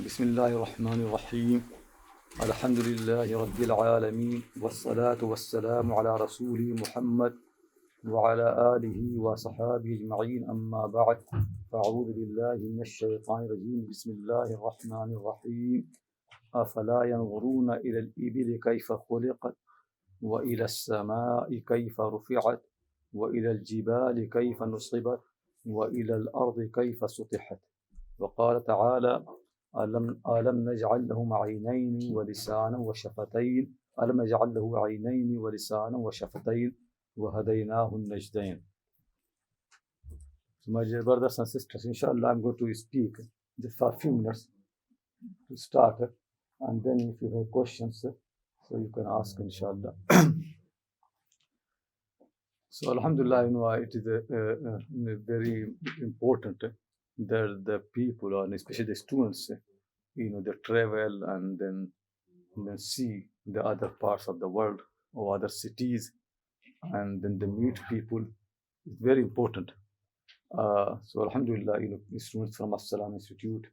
بسم الله الرحمن الرحيم الحمد لله رب العالمين والصلاة والسلام على رسول محمد وعلى آله وصحابه أجمعين أما بعد فأعوذ بالله من الشيطان الرجيم بسم الله الرحمن الرحيم أفلا ينظرون إلى الإبل كيف خلقت وإلى السماء كيف رفعت وإلى الجبال كيف نصبت وإلى الأرض كيف سطحت وقال تعالى ألم نجعل له عينين ولسانا وشفتين ألم نجعل له عينين ولسانا وشفتين وهديناه النجدين. So my dear brothers and sisters, inshallah I'm going to speak just for a few minutes to start, and then if you have questions, so you can ask inshallah. So alhamdulillah, it is very important that the people, and especially the students, they travel and then see the other parts of the world or other cities, and then they meet people. It's very important. So alhamdulillah, students from Al-Salam Institute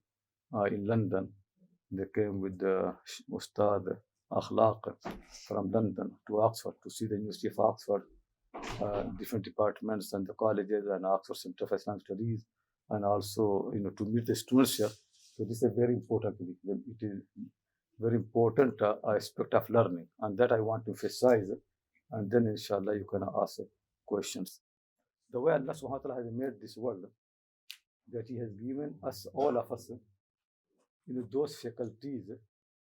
in London, they came with the Ustad Akhlaq from London to Oxford to see the University of Oxford, different departments and the colleges and Oxford Center for Islamic Studies, and also to meet the students here. So this is a very important thing. It is very important aspect of learning, and that I want to emphasize. And then inshallah you can ask questions. The way Allah subhanahu wa ta'ala has made this world, that He has given us, all of us, those faculties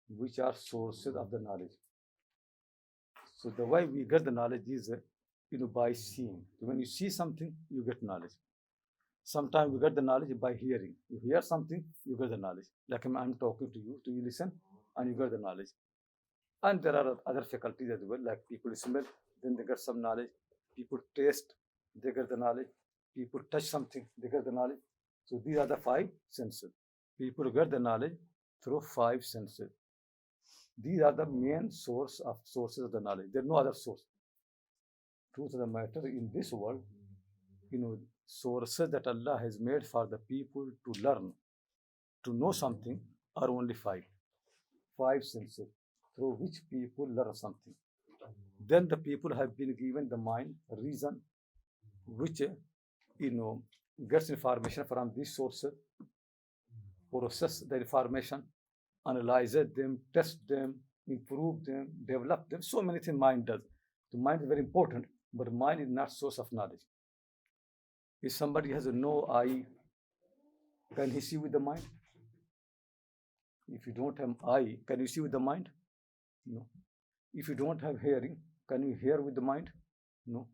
which are sources of the knowledge. So the way we get the knowledge is by seeing. So when you see something, you get knowledge. Sometimes you get the knowledge by hearing. You hear something, you get the knowledge. Like I'm talking to you listen, and you get the knowledge. And there are other faculties as well, like people smell, then they get some knowledge. People taste, they get the knowledge. People touch something, they get the knowledge. So these are the five senses. People get the knowledge through five senses. These are the main sources of the knowledge. There is no other source. Truth of the matter, in this world, sources that Allah has made for the people to learn, to know something, are only five. Five senses through which people learn something. Then the people have been given the mind, reason, which gets information from these sources, process the information, analyzes them, test them, improve them, develop them. So many things mind does. The mind is very important, but mind is not source of knowledge. If somebody has no eye, can he see with the mind? If you don't have eye, can you see with the mind? No. If you don't have hearing, can you hear with the mind? No.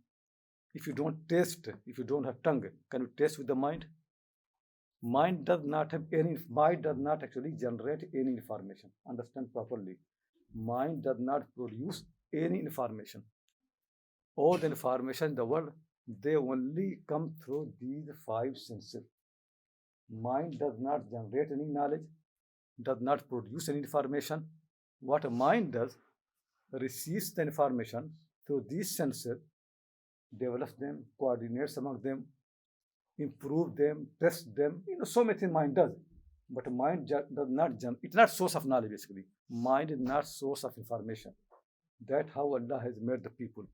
If you don't taste, if you don't have tongue, can you taste with the mind? Mind does not actually generate any information. Understand properly. Mind does not produce any information. All the information in the world, they only come through these five senses. Mind does not generate any knowledge, does not produce any information. What a mind does, receives the information through these senses, develops them, coordinates among them, improve them, test them. So many things mind does. But mind does not it's not source of knowledge basically. Mind is not source of information. That's how Allah has made the people.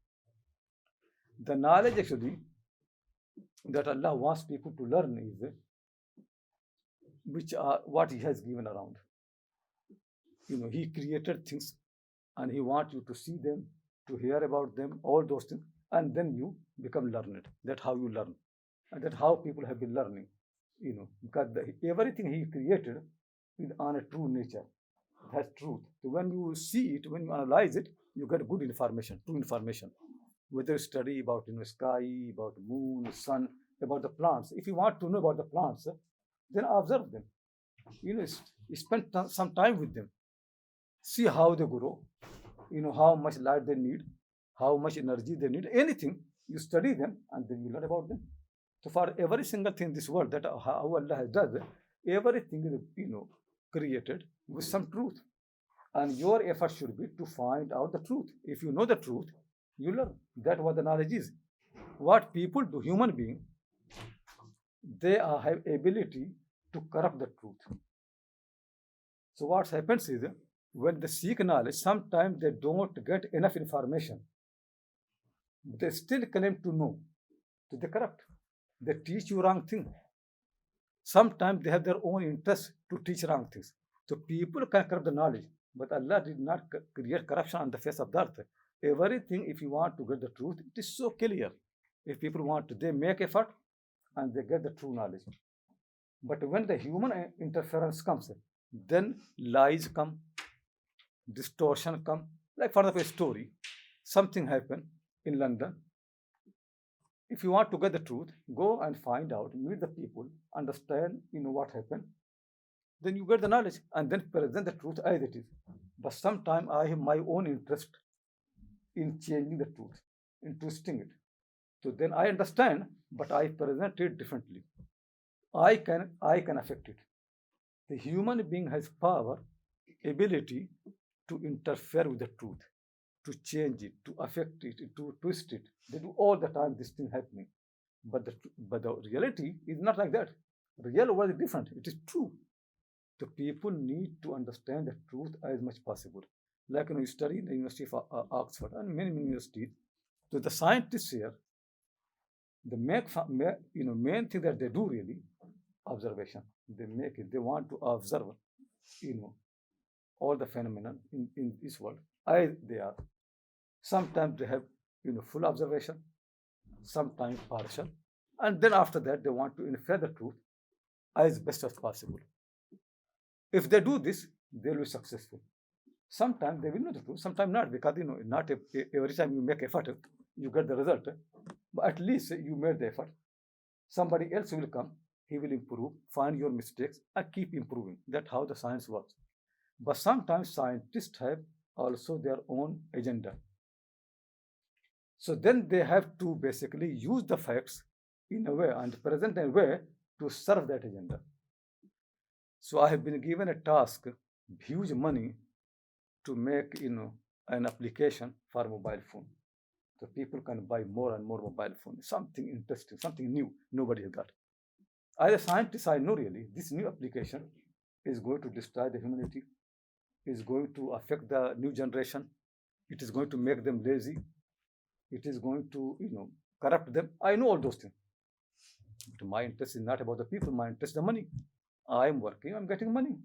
The knowledge actually that Allah wants people to learn is which are what He has given around. He created things and He wants you to see them, to hear about them, all those things, and then you become learned. That's how you learn. And that's how people have been learning. Because everything He created is on a true nature. It has truth. So when you see it, when you analyze it, you get good information, true information. Whether you study about sky, about moon, sun, about the plants. If you want to know about the plants, then observe them. Spend some time with them. See how they grow. How much light they need, how much energy they need. Anything, you study them and then you learn about them. So for every single thing in this world, that how Allah has done, everything is created with some truth. And your effort should be to find out the truth. If you know the truth, you learn. That's what the knowledge is. What people do, human beings, they have ability to corrupt the truth. So what happens is when they seek knowledge, sometimes they don't get enough information. They still claim to know. So they corrupt. They teach you wrong thing. Sometimes they have their own interest to teach wrong things. So people can corrupt the knowledge, but Allah did not create corruption on the face of the earth. Everything, if you want to get the truth, it is so clear. If people want to, they make effort and they get the true knowledge. But when the human interference comes, then lies come, distortion come. Like for example, a story, something happened in London. If you want to get the truth, go and find out, meet the people, understand, what happened. Then you get the knowledge and then present the truth as it is. But sometimes I have my own interest in changing the truth, in twisting it. So then I understand, but I present it differently. I can affect it. The human being has power, ability to interfere with the truth, to change it, to affect it, to twist it. They do all the time this thing happening. But the reality is not like that. Real world is different. It is true. The people need to understand the truth as much possible. Like you study in the University of Oxford and many universities. So the scientists here, the main thing that they do really, observation. They make it. They want to observe, all the phenomena in this world as they are. Sometimes they have, full observation, sometimes partial, and then after that they want to infer the truth as best as possible. If they do this, they will be successful. Sometimes they will know the truth, sometimes not, because not every time you make effort, you get the result. But at least you made the effort. Somebody else will come, he will improve, find your mistakes, and keep improving. That's how the science works. But sometimes scientists have also their own agenda. So then they have to basically use the facts in a way and present a way to serve that agenda. So I have been given a task, huge money, to make an application for mobile phone. So people can buy more and more mobile phones. Something interesting, something new nobody has got. As a scientist, I know really this new application is going to destroy the humanity, is going to affect the new generation, it is going to make them lazy, it is going to corrupt them. I know all those things. But my interest is not about the people, my interest is the money. I am working, I'm getting money.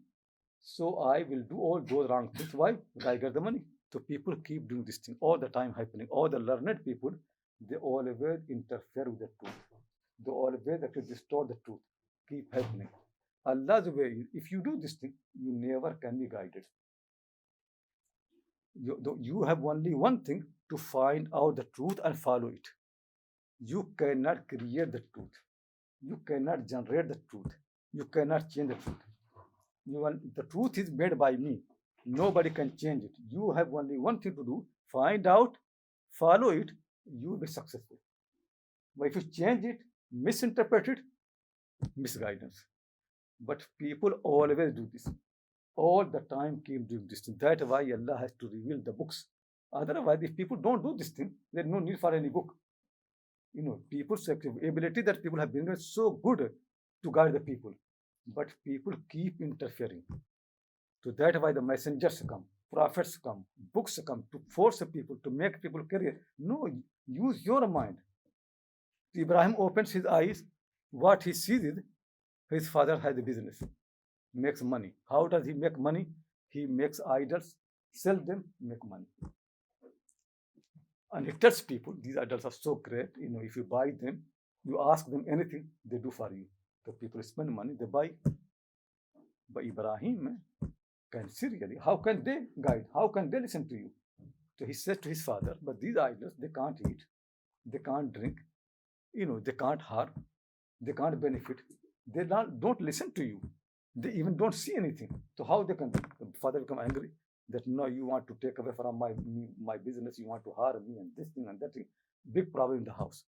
So I will do all those wrong things. Why? Because I get the money. So people keep doing this thing all the time happening. All the learned people, they always interfere with the truth. They always actually distort the truth. Keep happening. Allah's way is, if you do this thing, you never can be guided. You have only one thing, to find out the truth and follow it. You cannot create the truth. You cannot generate the truth. You cannot change the truth. The truth is made by me. Nobody can change it. You have only one thing to do, find out, follow it, you will be successful. But if you change it, misinterpret it, misguidance. But people always do this. All the time keep doing this. That's why Allah has to reveal the books. Otherwise, if people don't do this thing, there's no need for any book. People's ability that people have been so good to guide the people. But people keep interfering. So that's why the messengers come, prophets come, books come to force people, to make people carry. No, use your mind. Ibrahim opens his eyes. What he sees is his father has a business, makes money. How does he make money? He makes idols, sell them, make money. And he tells people, these idols are so great. If you buy them, you ask them anything, they do for you. So people spend money, they buy. But Ibrahim can see really, how can they guide? How can they listen to you? So he said to his father, but these idols, they can't eat, they can't drink, they can't harm, they can't benefit. They don't listen to you. They even don't see anything. So how they can? The father become angry that no, you want to take away from my business, you want to harm me and this thing and that thing. Big problem in the house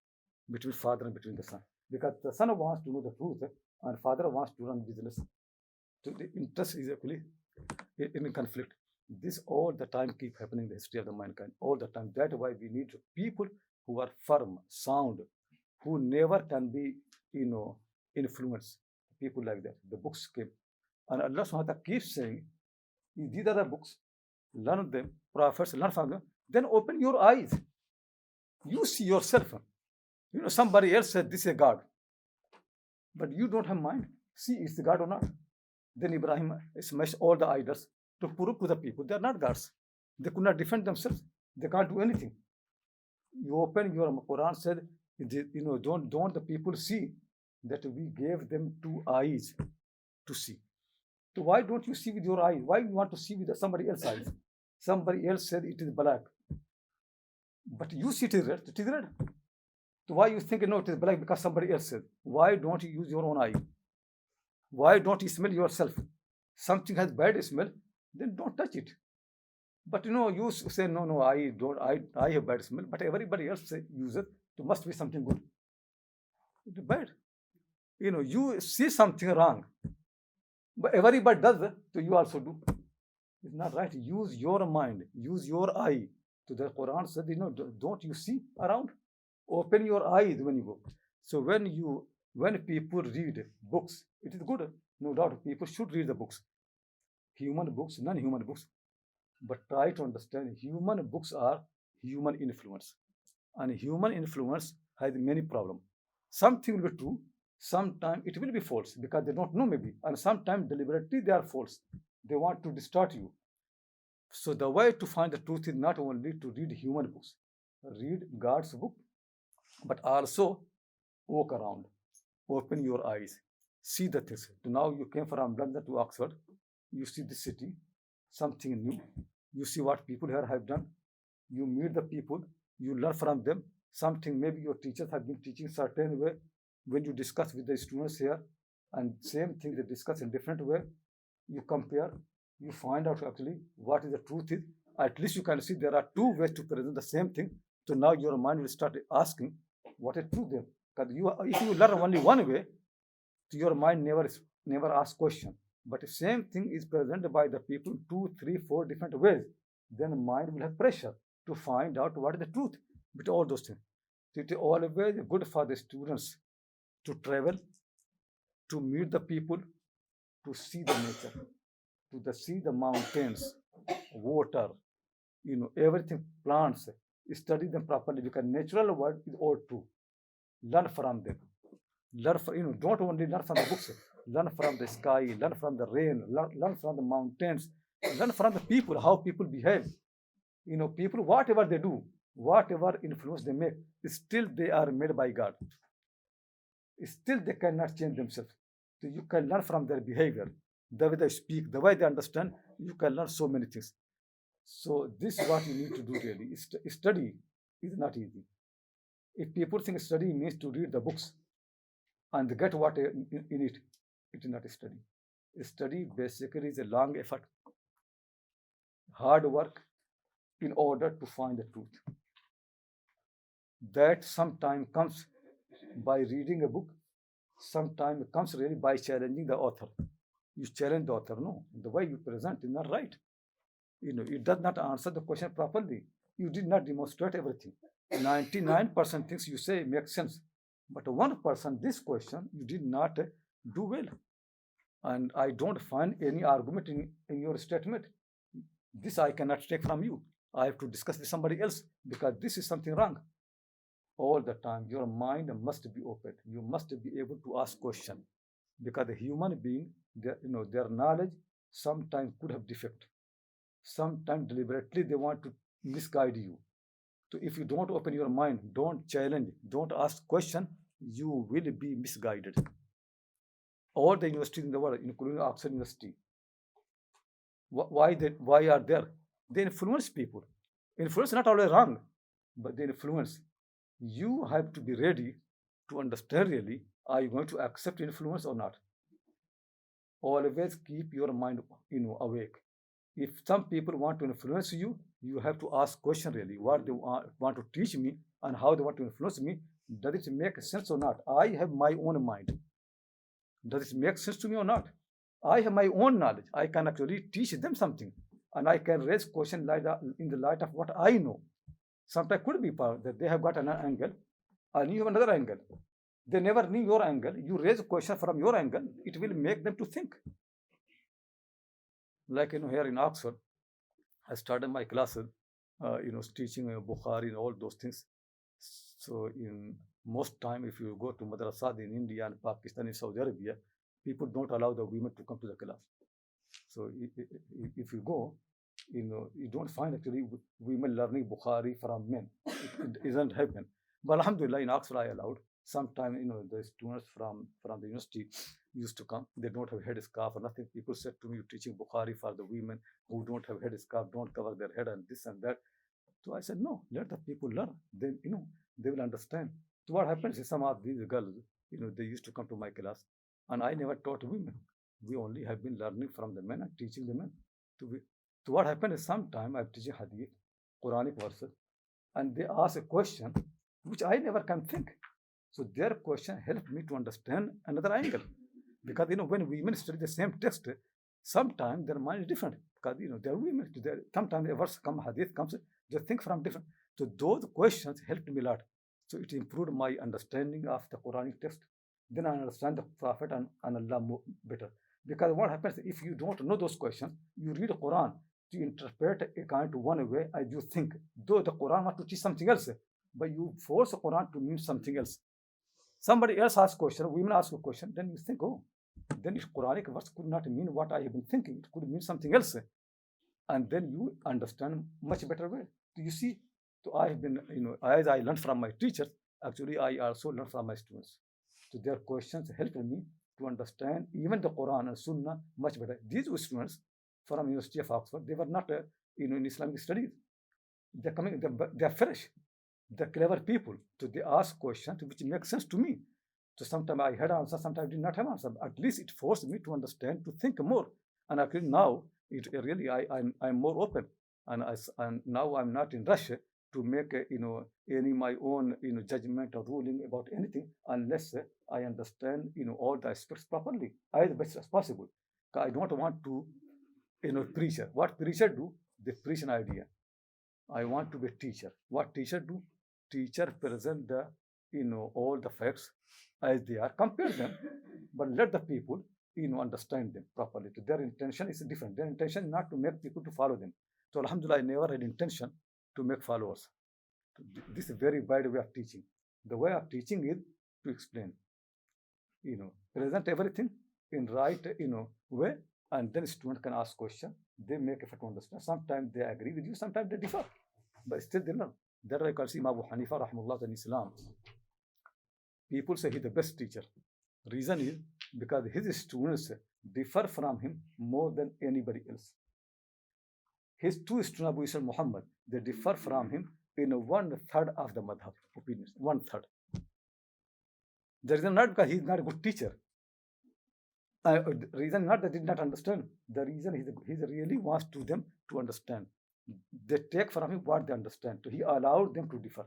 between father and between the son, because the son wants to know the truth and father wants to run business. So the interest is actually in conflict. This all the time keep happening in the history of the mankind. All the time. That's why we need people who are firm, sound, who never can be, influenced. People like that. The books came. And Allah subhanahu wa ta'ala keeps saying, These are the books. Learn them, prophets, learn from them. Then open your eyes. You see yourself. Somebody else said this is a God, but you don't have mind. See, it's a God or not. Then Ibrahim smashed all the idols to prove to the people they are not gods. They could not defend themselves. They can't do anything. You open your Quran said, don't the people see that we gave them 2 eyes to see. So why don't you see with your eyes? Why you want to see with somebody else's eyes? Somebody else said it is black, but you see it is red. It is red. So why you think no, it is black because somebody else said? Why don't you use your own eye? Why don't you smell yourself? Something has bad smell, then don't touch it. But you say no, I don't. I have bad smell, but everybody else use it. So must be something good. It is bad. You see something wrong, but everybody does it, so you also do. It's not right. Use your mind, use your eye. So the Quran said, don't you see around? Open your eyes when you go. So when people read books, it is good. No doubt people should read the books. Human books, non-human books. But try to understand human books are human influence. And human influence has many problems. Something will be true, sometimes it will be false because they don't know maybe. And sometimes deliberately they are false. They want to distort you. So the way to find the truth is not only to read human books, read God's book, but also walk around, open your eyes, see the things. So now you came from London to Oxford, you see the city, something new, you see what people here have done, you meet the people, you learn from them, something maybe your teachers have been teaching certain way. When you discuss with the students here, and same thing they discuss in different way, you compare, you find out actually what is the truth is. At least you can see there are 2 ways to present the same thing. So now your mind will start asking what is truth there. Because if you learn only one way, your mind never asks question. But if same thing is presented by the people 2, 3, 4 different ways, then mind will have pressure to find out what is the truth with all those things. So it is always good for the students to travel, to meet the people, to see the nature, to see the mountains, water, everything, plants, study them properly because natural world is all true. Learn from them. Learn from, don't only learn from the books, learn from the sky, learn from the rain, learn from the mountains, learn from the people, how people behave. People, whatever they do, whatever influence they make, still they are made by God. Still they cannot change themselves. So you can learn from their behavior, the way they speak, the way they understand, you can learn so many things. So this is what you need to do really. Study is not easy. If people think study means to read the books and get what in it, it is not a study. A study basically is a long effort, hard work in order to find the truth. That sometimes comes by reading a book, sometimes comes really by challenging the author. You challenge the author, no, the way you present is not right. It does not answer the question properly. You did not demonstrate everything. 99% things you say make sense, but 1% this question you did not do well. And I don't find any argument in your statement. This I cannot take from you. I have to discuss with somebody else because this is something wrong. All the time, your mind must be open. You must be able to ask questions because the human being, their knowledge sometimes could have defect. Sometimes deliberately they want to misguide you. So if you don't open your mind, don't challenge, don't ask question, you will be misguided. All the universities in the world, including Oxford University, why are there? They influence people. Influence is not always wrong, but they influence. You have to be ready to understand really, are you going to accept influence or not? Always keep your mind awake. If some people want to influence you, you have to ask question really, what they want to teach me and how they want to influence me. Does it make sense or not? I have my own mind. Does it make sense to me or not? I have my own knowledge. I can actually teach them something, and I can raise question in the light of what I know. Sometimes could be that they have got an angle, and you have another angle. They never knew your angle. You raise a question from your angle, it will make them to think. Like, here in Oxford, I started my classes, teaching Bukhari and all those things. So in most time, if you go to madrasas in India and Pakistan and Saudi Arabia, people don't allow the women to come to the class. So if you go, you don't find actually women learning Bukhari from men. It doesn't happen. But Alhamdulillah, in Oxford, I allowed. Sometimes, the students from the university used to come. They don't have head scarf or nothing. People said to me, "You're teaching Bukhari for the women who don't have head scarf, don't cover their head and this and that." So I said, no, let the people learn. Then, they will understand. So what happens is some of these girls, they used to come to my class, and I never taught women. We only have been learning from the men and teaching the men. So what happened is sometime I'm teaching hadith, Quranic verses, and they ask a question which I never can think. So their question helped me to understand another angle. Because when women study the same text, sometimes their mind is different. Because they're women. Sometimes a verse comes, hadith comes, they think from different. So those questions helped me a lot. So it improved my understanding of the Quranic text. Then I understand the Prophet and Allah more better. Because what happens if you don't know those questions, you read the Quran to interpret a kind of one way as you think. Though the Quran wants to teach something else, but you force the Quran to mean something else. Somebody else asks a question, women ask a question, then you think, oh, then this Quranic verse could not mean what I have been thinking. It could mean something else. And then you understand much better way. Do you see? So I have been, as I learned from my teachers, actually I also learned from my students. So their questions helped me to understand even the Quran and Sunnah much better. These students from University of Oxford, they were not, in Islamic studies. They're coming, they're fresh. They're clever people. So they ask questions which make sense to me. So sometimes I had answer, sometimes I did not have answer. At least it forced me to understand, to think more. And actually now, it really I'm more open, and now I'm not in rush to make any my own judgment or ruling about anything unless I understand all the aspects properly as best as possible. I don't want to preacher. What preacher do? They preach an idea. I want to be a teacher. What teacher do? Teacher present the all the facts as they are, compare them, but let the people understand them properly. So their intention is different. Their intention is not to make people to follow them. So Alhamdulillah, I never had intention to make followers. This is a very bad way of teaching. The way of teaching is to explain, present everything in right way, and then student can ask question. They make effort to understand. Sometimes they agree with you, sometimes they differ, but still they learn. That's why I can see Abu Hanifa rahmullah in Islam. People say he's the best teacher. Reason is because his students differ from him more than anybody else. His two students, Abu Isa Muhammad, they differ from him in 1/3 of the madhab opinions. 1/3. The reason not because he's not a good teacher. Reason not that he did not understand. The reason he really wants to them to understand. They take from him what they understand. So he allowed them to differ.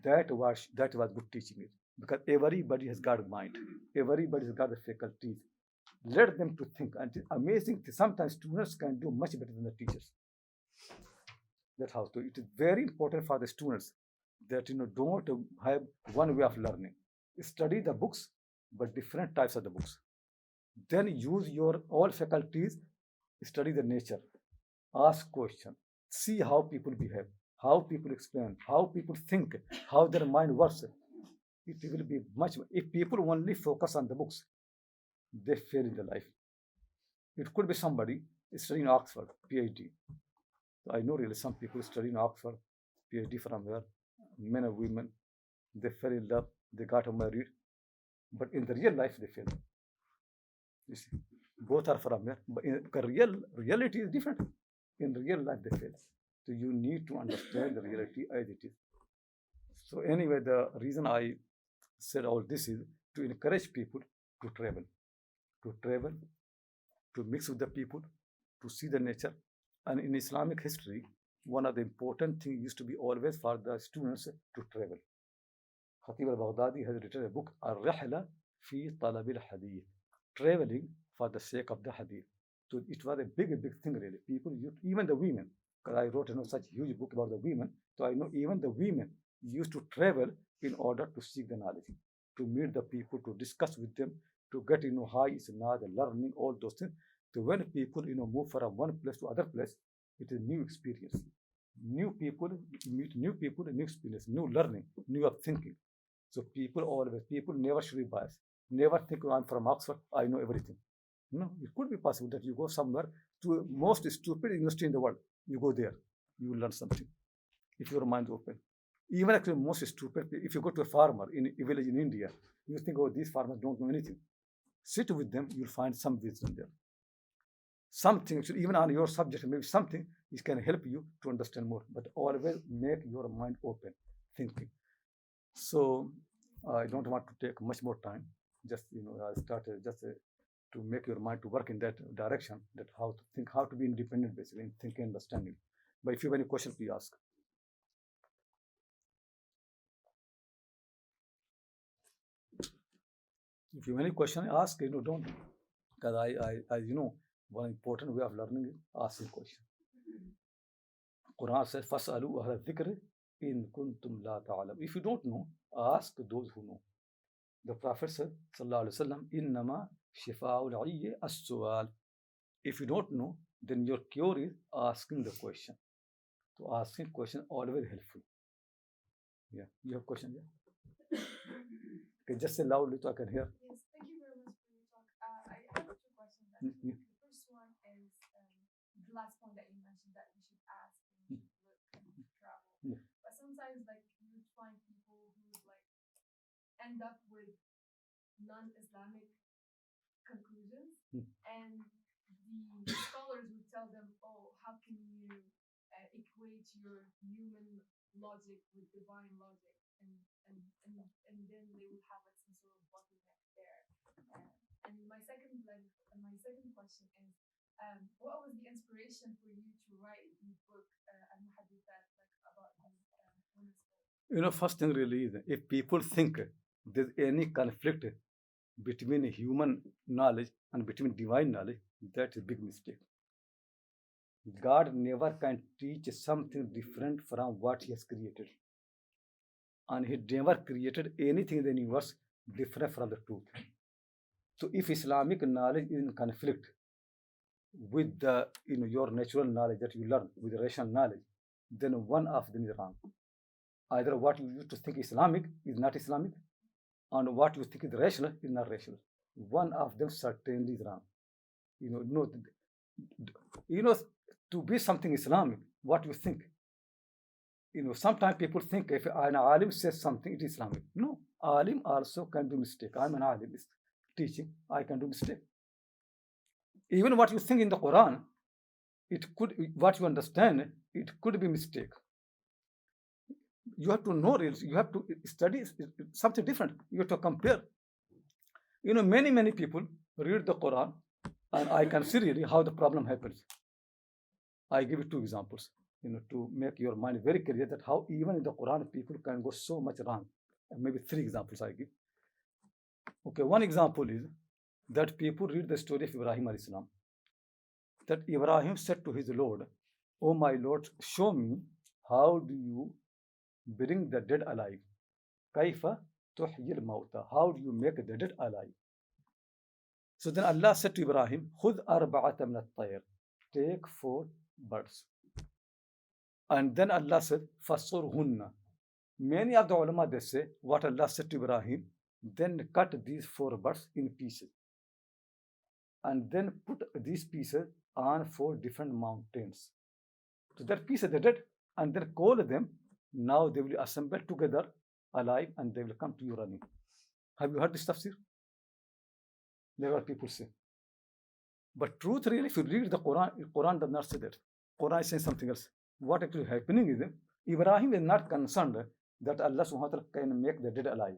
That was good teaching, because everybody has got a mind. Everybody has got the faculties. Let them to think. And it's amazing. Sometimes students can do much better than the teachers. That's how. So it is very important for the students that don't have one way of learning. Study the books, but different types of the books. Then use your all faculties. Study the nature. Ask questions. See how people behave, how people explain, how people think, how their mind works. It will be much. If people only focus on the books, they fail in their life. It could be somebody studying Oxford, PhD. I know really some people studying Oxford, PhD from there, men and women, they fell in love, they got married, but in the real life they fail. You see, both are from there, but reality is different. In real life they fail. So you need to understand the reality as it is. So anyway, the reason I said all this is to encourage people to travel, to mix with the people, to see the nature. And in Islamic history, one of the important things used to be always for the students to travel. Khatib al-Baghdadi has written a book, Al-Rihla fi Talab al-Hadith, traveling for the sake of the Hadith. So it was a big thing really. People, even the women, because I wrote such a huge book about the women, so I know even the women used to travel in order to seek the knowledge, to meet the people, to discuss with them, to get high isnad, learning, all those things. So when people, move from one place to other place, it is new experience. New people, meet new people, new experience, new learning, new way of thinking. So people never should be biased. Never think, "Oh, I'm from Oxford, I know everything." No, it could be possible that you go somewhere to most stupid university in the world. You go there, you will learn something if your mind is open. Even actually most stupid, if you go to a farmer in a village in India, you think, "Oh, these farmers don't know anything." Sit with them, you'll find some wisdom there. Something, actually, even on your subject, maybe something is can help you to understand more. But always make your mind open, thinking. So I don't want to take much more time. Just I started just to make your mind to work in that direction. That how to think, how to be independent, basically, in thinking and understanding. But if you have any question, please ask. If you have any question, ask. Don't, because I one important way of learning is asking question. Quran says, "Fasalu ahla dhikr in kuntum la ta'lam." If you don't know, ask those who know. The Prophet said, Sallallahu Alaihi Wasallam, "Innama shifa'ul ayyi as-su'al." If you don't know, then your cure is asking the question. So asking question always helpful. Yeah, you have question, yeah? Okay, just say loudly so I can hear. Yes, thank you very much for your talk. I have two questions actually. Yeah. The first one is the last point that you mentioned that we should ask and we should look and travel. Yeah. But sometimes like you would find people who would like end up with non-Islamic conclusions, and the scholars would tell them, "Oh, how can you equate your human logic with divine logic?" And then they would have like some sort of bottleneck there. And my second question is, what was the inspiration for you to write the book Al-Muhaddithat, like about the women's code? First thing really is, if people think there's any conflict between human knowledge and between divine knowledge, that's a big mistake. God never can teach something different from what He has created. And He never created anything in the universe different from the truth. So if Islamic knowledge is in conflict with the your natural knowledge that you learn with rational knowledge, then one of them is wrong. Either what you used to think Islamic is not Islamic, and what you think is rational is not rational. One of them certainly is wrong. No, to be something Islamic, what you think. Sometimes people think if an alim says something, it is Islamic. No, alim also can do mistake. I'm an alim teaching, I can do mistake. Even what you think in the Quran, what you understand, it could be mistake. You have to know reals. You have to study something different. You have to compare. Many people read the Quran, and I can see really how the problem happens. I give you two examples, to make your mind very clear that how even in the Quran people can go so much wrong. And maybe three examples I give. Okay, one example is that people read the story of Ibrahim alayhi salam. That Ibrahim said to his Lord, "Oh my Lord, show me how do you bring the dead alive? Kaifa tuhyil mauta? How do you make the dead alive?" So then Allah said to Ibrahim, "Khud arba'ata min at-tayr." Take 4 birds. And then Allah said, "Fasurhunna." Many of the ulama, they say, what Allah said to Ibrahim, then cut these 4 birds in pieces. And then put these pieces on 4 different mountains. So that pieces they did, and then call them. Now they will assemble together alive and they will come to you running. Have you heard this tafsir? Never people say. But truth really, if you read the Quran does not say that. Quran is saying something else. What actually happening is Ibrahim is not concerned that Allah subhanahu wa ta'ala can make the dead alive.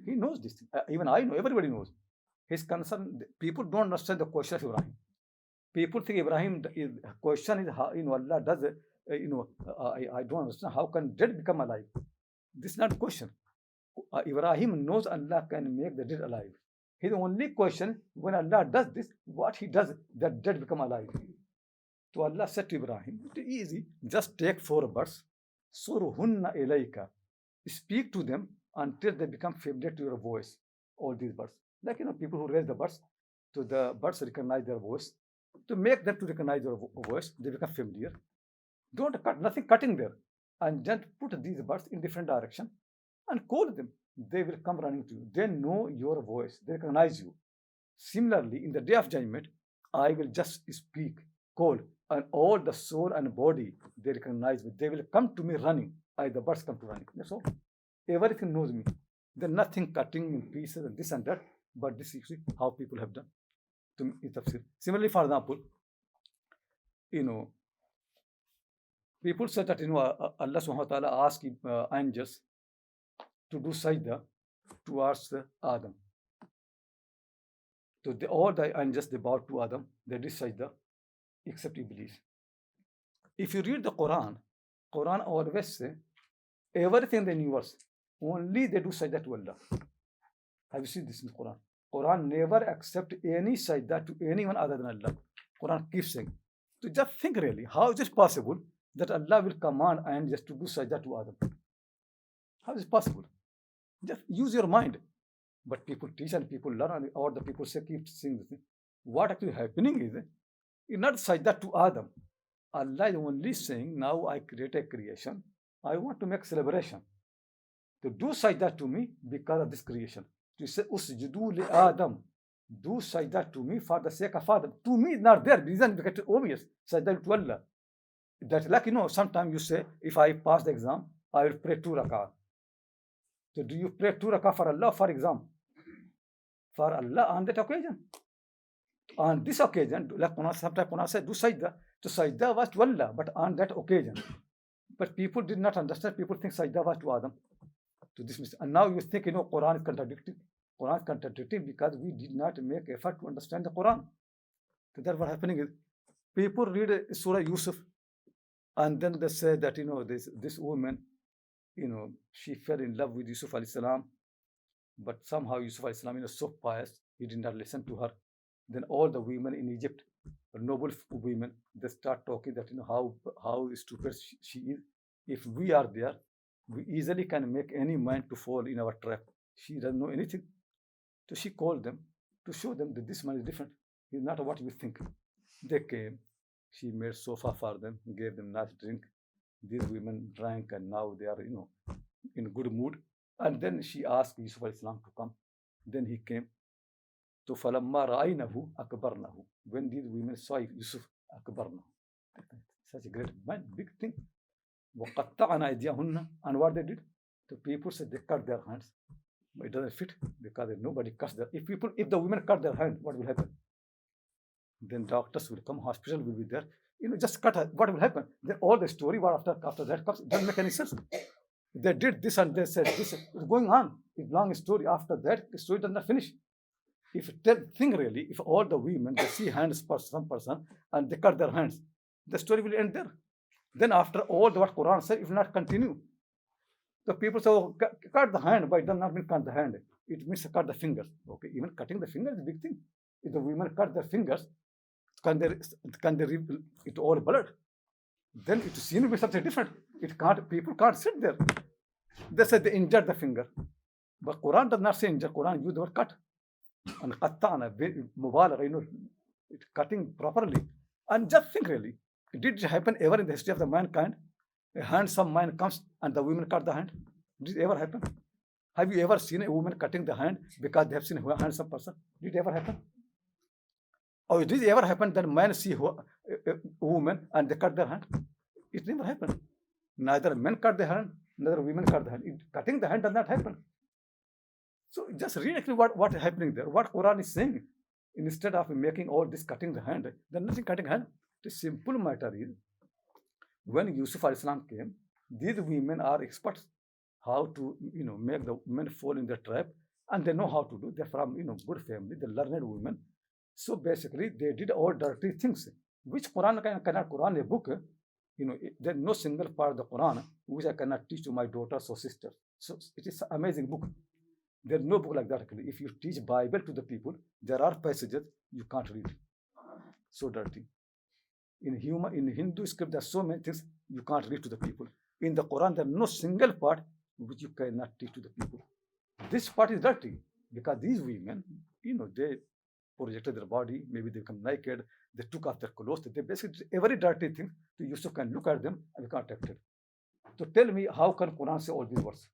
He knows this thing. Even I know, everybody knows. His concern, people don't understand the question of Ibrahim. People think Ibrahim is question is how Allah does it. I don't understand how can dead become alive. This is not a question. Ibrahim knows Allah can make the dead alive. His only question, when Allah does this, what He does, that dead become alive. So Allah said to Ibrahim, it is easy, just take 4 birds, surhunna ilayka, speak to them until they become familiar to your voice, all these birds. Like people who raise the birds, So the birds recognize their voice. To make them to recognize your voice, they become familiar. Don't cut, nothing cutting there. And just put these birds in different direction and call them. They will come running to you. They know your voice. They recognize you. Similarly, in the day of judgment, I will just speak, call, and all the soul and body, they recognize me. They will come to me running. The birds come to running. That's all. Everything knows me. There's nothing cutting in pieces and this and that. But this is how people have done. Similarly, for example, people said that Allah subhanahu wa ta'ala asked angels to do sajda towards Adam. So all the angels, they bowed to Adam, they did sajda, except Iblis. If you read the Quran always say everything in the universe, only they do sajda to Allah. Have you seen this in the Quran? Quran never accept any sajda to anyone other than Allah. Quran keeps saying. So just think really, how is it possible that Allah will command angels to do sajda to Adam? How is it possible? Just use your mind. But people teach and people learn, or the people say keep saying this thing. What actually happening is, it's not sajda to Adam. Allah is only saying, now I create a creation. I want to make celebration. To do sajda to me because of this creation. To say, usjudu li Adam. Do sajda to me for the sake of Adam. To me, not there. Reason because it's obvious. Sajda to Allah. That's like, sometimes you say, if I pass the exam, I will pray 2 rak'ah. So do you pray 2 rak'ah for Allah, for exam? For Allah on that occasion. On this occasion, like sometimes Quran said, do sajda. So sajda was to Allah, but on that occasion. But people did not understand. People think sajda was to Adam. To this mistake. And now you think, Quran is contradicting. Quran is contradicting because we did not make effort to understand the Quran. So that's what happening is, people read Surah Yusuf, and then they say that, this woman, she fell in love with Yusuf Al-Salam, but somehow Yusuf Al-Salam is so pious, he did not listen to her. Then all the women in Egypt, noble women, they start talking that, how stupid she is. If we are there, we easily can make any man to fall in our trap. She doesn't know anything. So she called them to show them that this man is different. He's not what you think. They came. She made sofa for them, gave them nice drink. These women drank, and now they are, in good mood. And then she asked Yusuf al-Islam to come. Then he came. So falamma ra'aynahu akbarnahu. When these women saw Yusuf, akbarnahu. Such a great man, big thing. وَقَطَّعْنَا أَيْدِيَهُنَّ. And what they did? The people said they cut their hands. But it doesn't fit because nobody cuts their. If the women cut their hand, what will happen? Then doctors will come, hospital will be there. Just cut her. What will happen? Then all the story what after that comes, it doesn't make any sense. They did this and they said this. It's going on. It's long story. After that, the story does not finish. If think really, if all the women they see hands for some person and they cut their hands, the story will end there. Then after all what Quran said, it will not continue. The people say, oh, cut the hand, but it does not mean cut the hand. It means cut the fingers. Okay, even cutting the fingers is a big thing. If the women cut their fingers, can they it all blood? Then it seems to be something different. People can't sit there. They said they injured the finger. But Quran does not say injure. Quran use the word cut. And qatta'na, mubalagha, cutting properly. And just think really, did it happen ever in the history of the mankind? A handsome man comes and the women cut the hand. Did it ever happen? Have you ever seen a woman cutting the hand because they have seen a handsome person? Did it ever happen? Or did it ever happen that men see a woman and they cut their hand? It never happened. Neither men cut their hand, neither women cut the hand. Cutting the hand does not happen. So just read actually what is happening there, what Quran is saying. Instead of making all this cutting the hand, there's nothing cutting hand. The simple matter is, when Yusuf al-Islam came, these women are experts how to make the men fall in the trap, and they know how to do. They're from good family, the learned women. So basically, they did all dirty things, which Quran cannot. Quran a book. There's no single part of the Quran which I cannot teach to my daughters or sisters. So it is an amazing book. There's no book like that actually. If you teach Bible to the people, there are passages you can't read. So dirty. In Hindu script, there are so many things you can't read to the people. In the Quran, there is no single part which you cannot teach to the people. This part is dirty because these women, projected their body, maybe they become naked, they took off their clothes, they basically did every dirty thing. So Yusuf can look at them and become attracted. So tell me, how can Quran say all these words?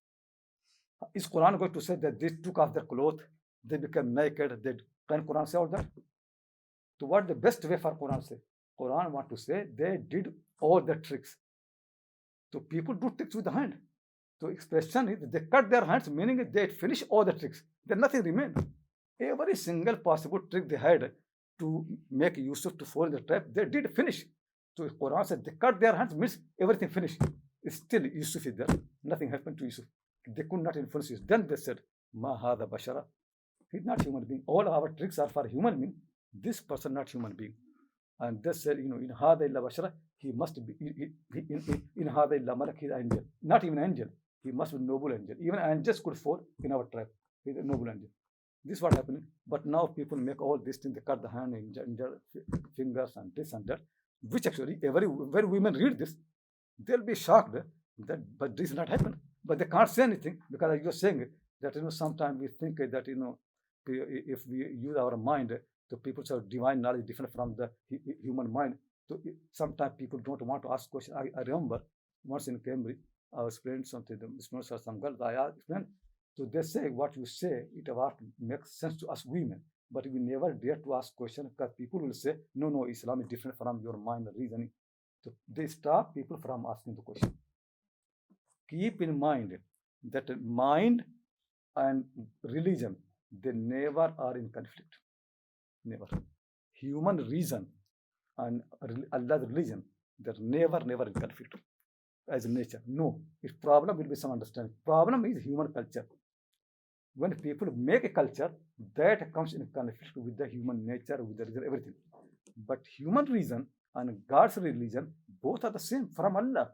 Is Quran going to say that they took off their clothes, they became naked? Can Quran say all that? So what the best way for Quran say? Quran want to say they did all the tricks. So people do tricks with the hand. So expression is they cut their hands, meaning they finish all the tricks. Then nothing remained. Every single possible trick they had to make Yusuf to fall in the trap, they did finish. So Quran said they cut their hands, means everything finished. Still Yusuf is there. Nothing happened to Yusuf. They could not influence Yusuf. Then they said, Ma hadha bashara. He's not human being. All our tricks are for human being. This person not human being. And they said, in hadha illa bashara, he must be in hadha illa malak, he's an angel. Not even an angel. He must be a noble angel. Even angels could fall in our trap. He's a noble angel. This is what happening. But now people make all these things. They cut the hand, injure fingers, and this and that. Which actually, when women read this, they'll be shocked that, but this not happen. But they can't say anything because you're saying that sometimes we think that if we use our mind, the people say divine knowledge different from the human mind. So sometimes people don't want to ask questions. I remember once in Cambridge, I was explaining something. The students or some girls, I explained. So they say what you say, it about makes sense to us women, but we never dare to ask questions because people will say, no, Islam is different from your mind and reasoning. So they stop people from asking the question. Keep in mind that mind and religion, they never are in conflict. Never. Human reason and Allah's religion, they're never in conflict as nature. No. If problem will be some understanding. Problem is human culture. When people make a culture, that comes in conflict with the human nature, with the reason, everything. But human reason and God's religion, both are the same from Allah.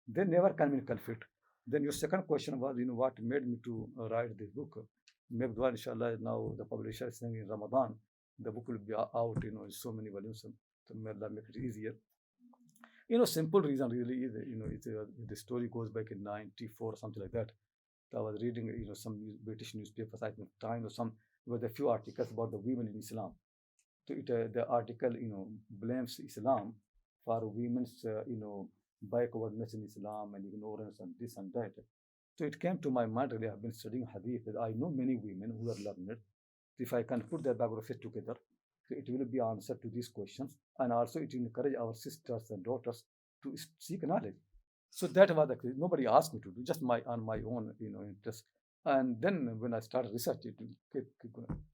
They never come in conflict. Then your second question was, what made me to write this book? Make dua, inshallah. Now the publisher is saying in Ramadan, the book will be out, in so many volumes. So may Allah make it easier. Simple reason really is, the story goes back in 94 or something like that. So I was reading, some British newspapers, I think Times or some, with a few articles about the women in Islam. So the article, blames Islam for women's, backwardness in Islam and ignorance and this and that. So it came to my mind, really, I've been studying hadith, that I know many women who are learned. If I can put their biographies together, so it will be answer to these questions, and also it will encourage our sisters and daughters to seek knowledge. So that was the case. Nobody asked me to do, just on my own, interest. And then when I started research, it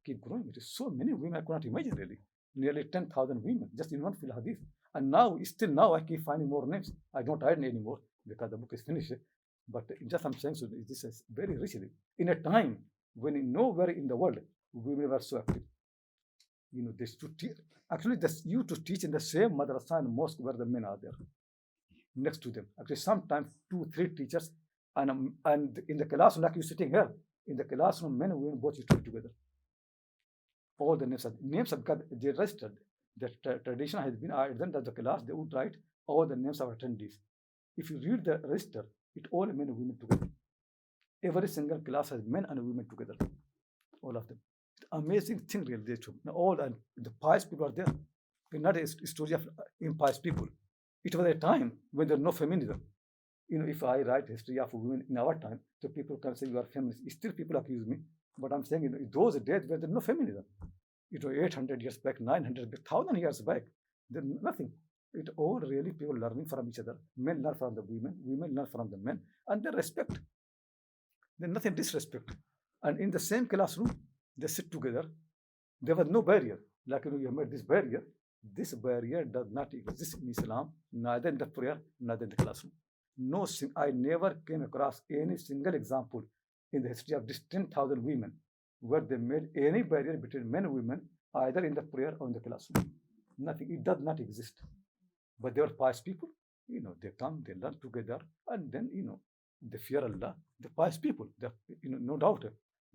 keep growing. It is so many women I could not imagine really. Nearly 10,000 women just in one field hadith. And now, still now, I keep finding more names. I don't hide anymore because the book is finished. But just I'm saying, so this is very rich in a time when nowhere in the world women were so active. They should teach. Actually, you to teach in the same madrasa and mosque where the men are there, next to them. Actually, sometimes 2-3 teachers, and in the classroom, like you sitting here, in the classroom, men and women both used to be together. All the names have got they registered. The tradition has been at the end of the class, they would write all the names of attendees. If you read the register, it all men and women together. Every single class has men and women together, all of them. Amazing thing, really. All and the pious people are there. It's not a story of impious people. It was a time when there was no feminism. If I write history of women in our time, so people can say you are feminist. Still, people accuse me, but I'm saying in those days where there was no feminism. 800 years back, 900, 1,000 years back, there's nothing. It all really people learning from each other. Men learn from the women learn from the men, and they respect. There's nothing disrespect. And in the same classroom, they sit together. There was no barrier. Like you have made this barrier. This barrier does not exist in Islam, neither in the prayer, neither in the classroom. I never came across any single example in the history of these 10,000 women where they made any barrier between men and women, either in the prayer or in the classroom. Nothing. It does not exist. But they were pious people. They come, they learn together, and then, they fear Allah. The pious people, no doubt.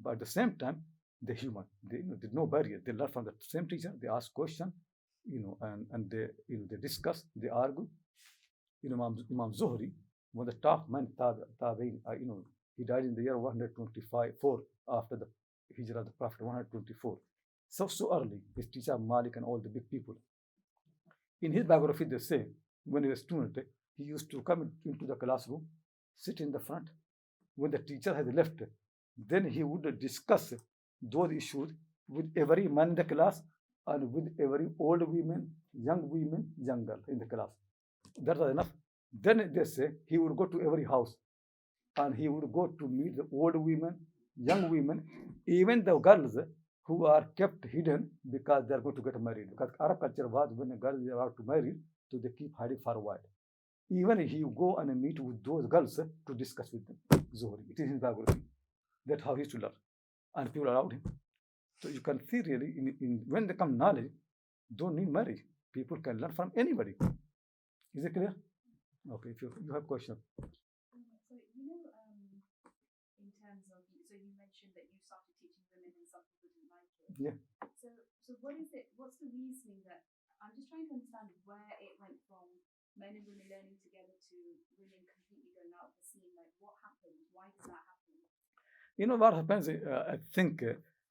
But at the same time, they're human. There's no barrier. They learn from the same teacher. They ask questions, and they discuss, they argue. Imam Zuhri, one of the top men, Tabi'in, he died in the year 125, after the Hijrah of the Prophet, 124. So early. His teacher Malik and all the big people. In his biography, they say when he was a student, he used to come into the classroom, sit in the front. When the teacher had left, then he would discuss those issues with every man in the class and with every old woman, young girl in the class. That was enough. Then they say he would go to every house and he would go to meet the old women, young women, even the girls who are kept hidden because they are going to get married. Because Arab culture was when a girl is about to marry, so they keep hiding for a while. Even he go and meet with those girls to discuss with them. Zohri. It is his biography. That's how he used to learn. And people allowed him. So you can see really when they come knowledge, don't need marriage. People can learn from anybody. Is it clear? Okay, if you have question. So in terms of, so you mentioned that you started teaching women and some people didn't like it. Yeah. So what is it? What's the reasoning that I'm just trying to understand where it went from men and women learning together to women completely going out of the scene? Like what happened? Why did that happen? You know what happens? I think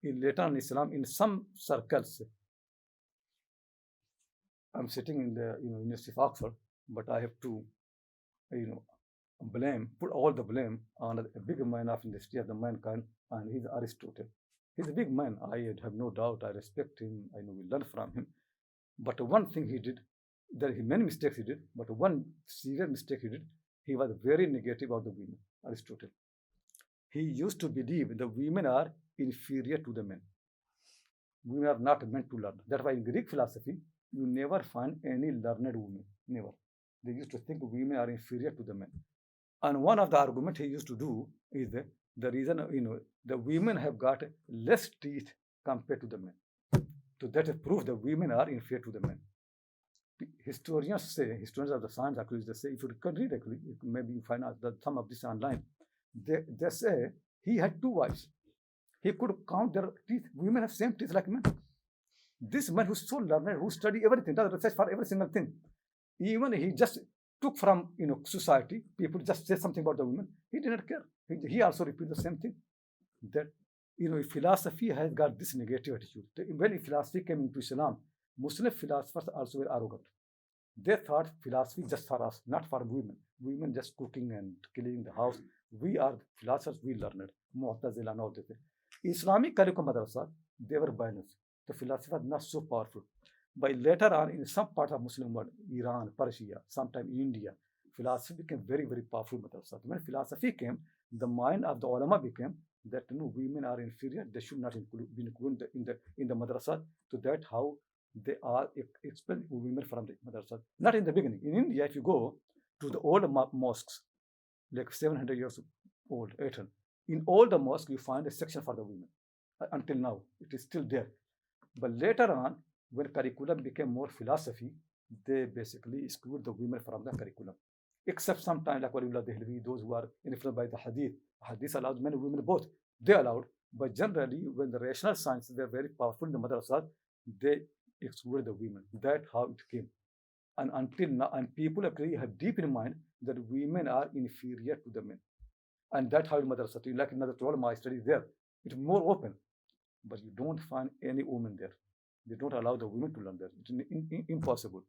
in later on Islam, in some circles, I'm sitting in the University of Oxford, but I have to put all the blame on a big man of the history of the mankind, and he's Aristotle. He's a big man. I have no doubt. I respect him. I know we learn from him. But one thing he did, there are many mistakes he did, but one severe mistake he did, he was very negative about the women, Aristotle. He used to believe the women are inferior to the men. Women are not meant to learn. That's why in Greek philosophy, you never find any learned women. Never. They used to think women are inferior to the men. And one of the arguments he used to do is the reason, the women have got less teeth compared to the men. So that is proof that women are inferior to the men. Historians of the science actually, they say, if you can read actually, maybe you find out that some of this online, they say he had 2 wives. He could count their teeth. Women have same teeth like men. This man who's so learned, who study everything, does research for every single thing. Even he just took from society, people just say something about the women. He didn't care. He also repeated the same thing. That philosophy has got this negative attitude. When philosophy came into Islam, Muslim philosophers also were arrogant. They thought philosophy just for us, not for women. Women just cooking and cleaning the house. We are philosophers, we learned. Mu'tazila and all this. Islamic curriculum madrasa, they were balanced. The philosophy was not so powerful. But later on, in some part of Muslim world, Iran, Persia, sometimes India, philosophy became very, very powerful madrasa. When philosophy came, the mind of the ulama became that women are inferior, they should not be included in the madrasa. So that's how they are expelled women from the madrasa. Not in the beginning. In India, if you go to the old mosques, like 700 years old, 800, in all the mosques you find a section for the women. Until now, it is still there. But later on, when curriculum became more philosophy, they basically exclude the women from the curriculum. Except sometimes like Waliullah Dehlvi, those who are influenced by the hadith. Hadith allows men and women both. They allowed. But generally, when the rational sciences were very powerful in the madrasas, they excluded the women. That's how it came. And until now, and people actually have deep in mind that women are inferior to the men. And that's how in madrasa, like another 12 my studies there, it's more open. But you don't find any woman there. They don't allow the women to learn there. It's impossible.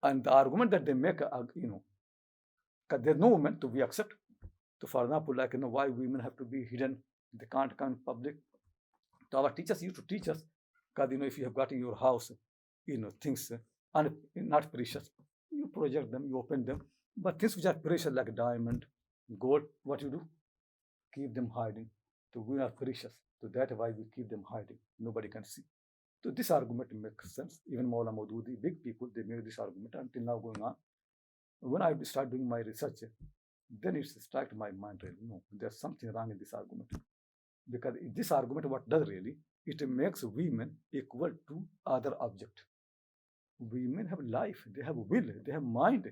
And the argument that they make, because there's no woman to be accept. So for example, like why women have to be hidden, they can't come in public. So our teachers used to teach us, because if you have got in your house, things and not precious, you project them, you open them. But things which are precious like diamond, gold, what you do? Keep them hiding. So we are precious. So that's why we keep them hiding. Nobody can see. So this argument makes sense. Even Maula Maududi, big people, they made this argument until now going on. When I start doing my research, then it struck my mind, really, no, there's something wrong in this argument. Because this argument, what does really, it makes women equal to other object. Women have life, they have will, they have mind.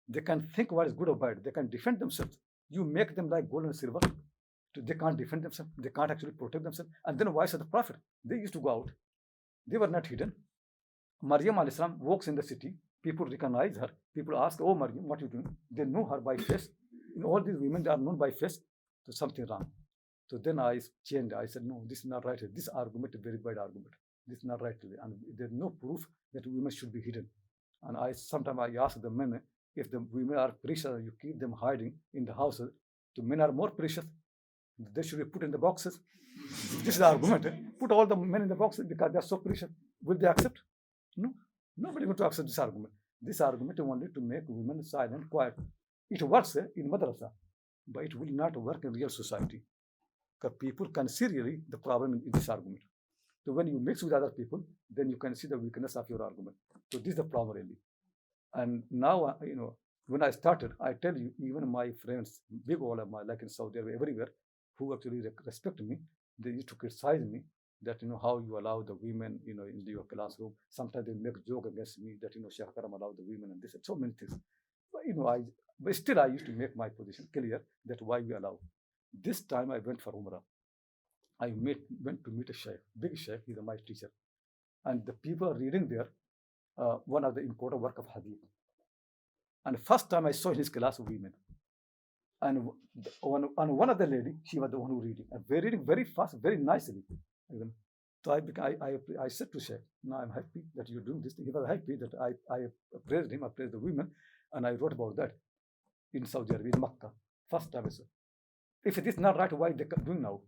They can think what is good or bad. They can defend themselves. You make them like gold and silver. They can't defend themselves. They can't actually protect themselves. And then why is the Prophet? They used to go out. They were not hidden. Maryam al-Islam walks in the city. People recognize her. People ask, oh, Maryam, what are you doing? They know her by face. All these women, they are known by face. So something wrong. So then I changed. I said, no, this is not right. This argument is a very bad argument. this is not right. And there's no proof that women should be hidden. And sometimes I ask the men, if the women are precious, you keep them hiding in the houses, the men are more precious. They should be put in the boxes. This is the argument. Put all the men in the boxes because they're so precious. Will they accept? No. Nobody going to accept this argument. This argument is only to make women silent, quiet. It works in madrasa, but it will not work in real society. Because people can see really the problem in this argument. So when you mix with other people, then you can see the weakness of your argument. So this is the problem really. And now, when I started, I tell you, even my friends, big ulama, like in Saudi Arabia, everywhere, who actually respect me, they used to criticize me that, how you allow the women, in your classroom. Sometimes they make joke against me that, Shaykh Akram allowed the women and this and so many things. But, but still I used to make my position clear that why we allow. This time I went for Umrah. I went to meet a Shaykh, big Shaykh, he's my teacher. And the people are reading there one of the important work of Hadith. And first time I saw in his class women. And one of the lady, she was the one who reading. And they reading very fast, very nicely. So I said to Shaykh, no, I'm happy that you're doing this thing. He was happy that I praised him, I praised the women, and I wrote about that in Saudi Arabia, in Makkah. First time I saw. If it is not right, why they doing now?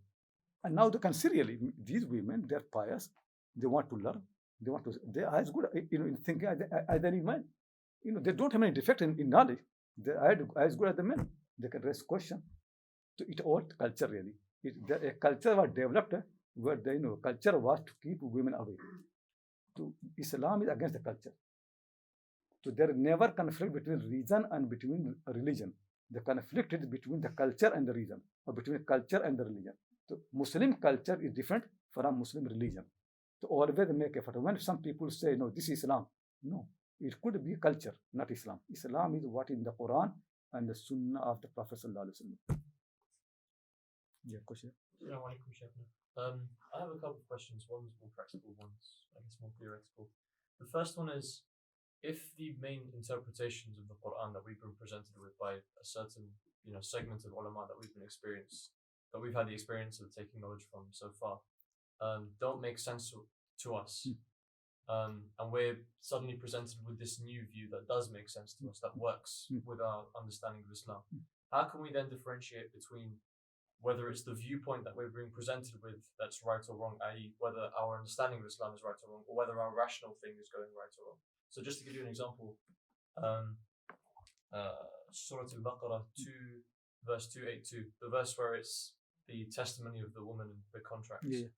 And now they can see really, these women, they're pious, they want to learn, they are as good in thinking as any man. They don't have any defect in knowledge. They are as good as the men. They can raise questions. So it all culture really. A culture was developed where the culture was to keep women away. So Islam is against the culture. So there is never conflict between reason and between religion. The conflict is between the culture and the reason, or between culture and the religion. So Muslim culture is different from Muslim religion. So always make effort. When some people say, no, this is Islam, no, it could be culture, not Islam. Islam is what in the Quran and the Sunnah of the Prophet Sallallahu Alaihi Wasallam. Yeah, question. I have a couple of questions. One's more practical, one's I guess more theoretical. The first one is, if the main interpretations of the Quran that we've been presented with by a certain segment of ulama that we've had the experience of taking knowledge from so far, don't make sense to us, and we're suddenly presented with this new view that does make sense to us, that works with our understanding of Islam, how can we then differentiate between whether it's the viewpoint that we're being presented with that's right or wrong, i.e. whether our understanding of Islam is right or wrong, or whether our rational thing is going right or wrong? So just to give you an example, Surah Al-Baqarah 2, verse 282, the verse where it's the testimony of the woman in the contracts. Yeah.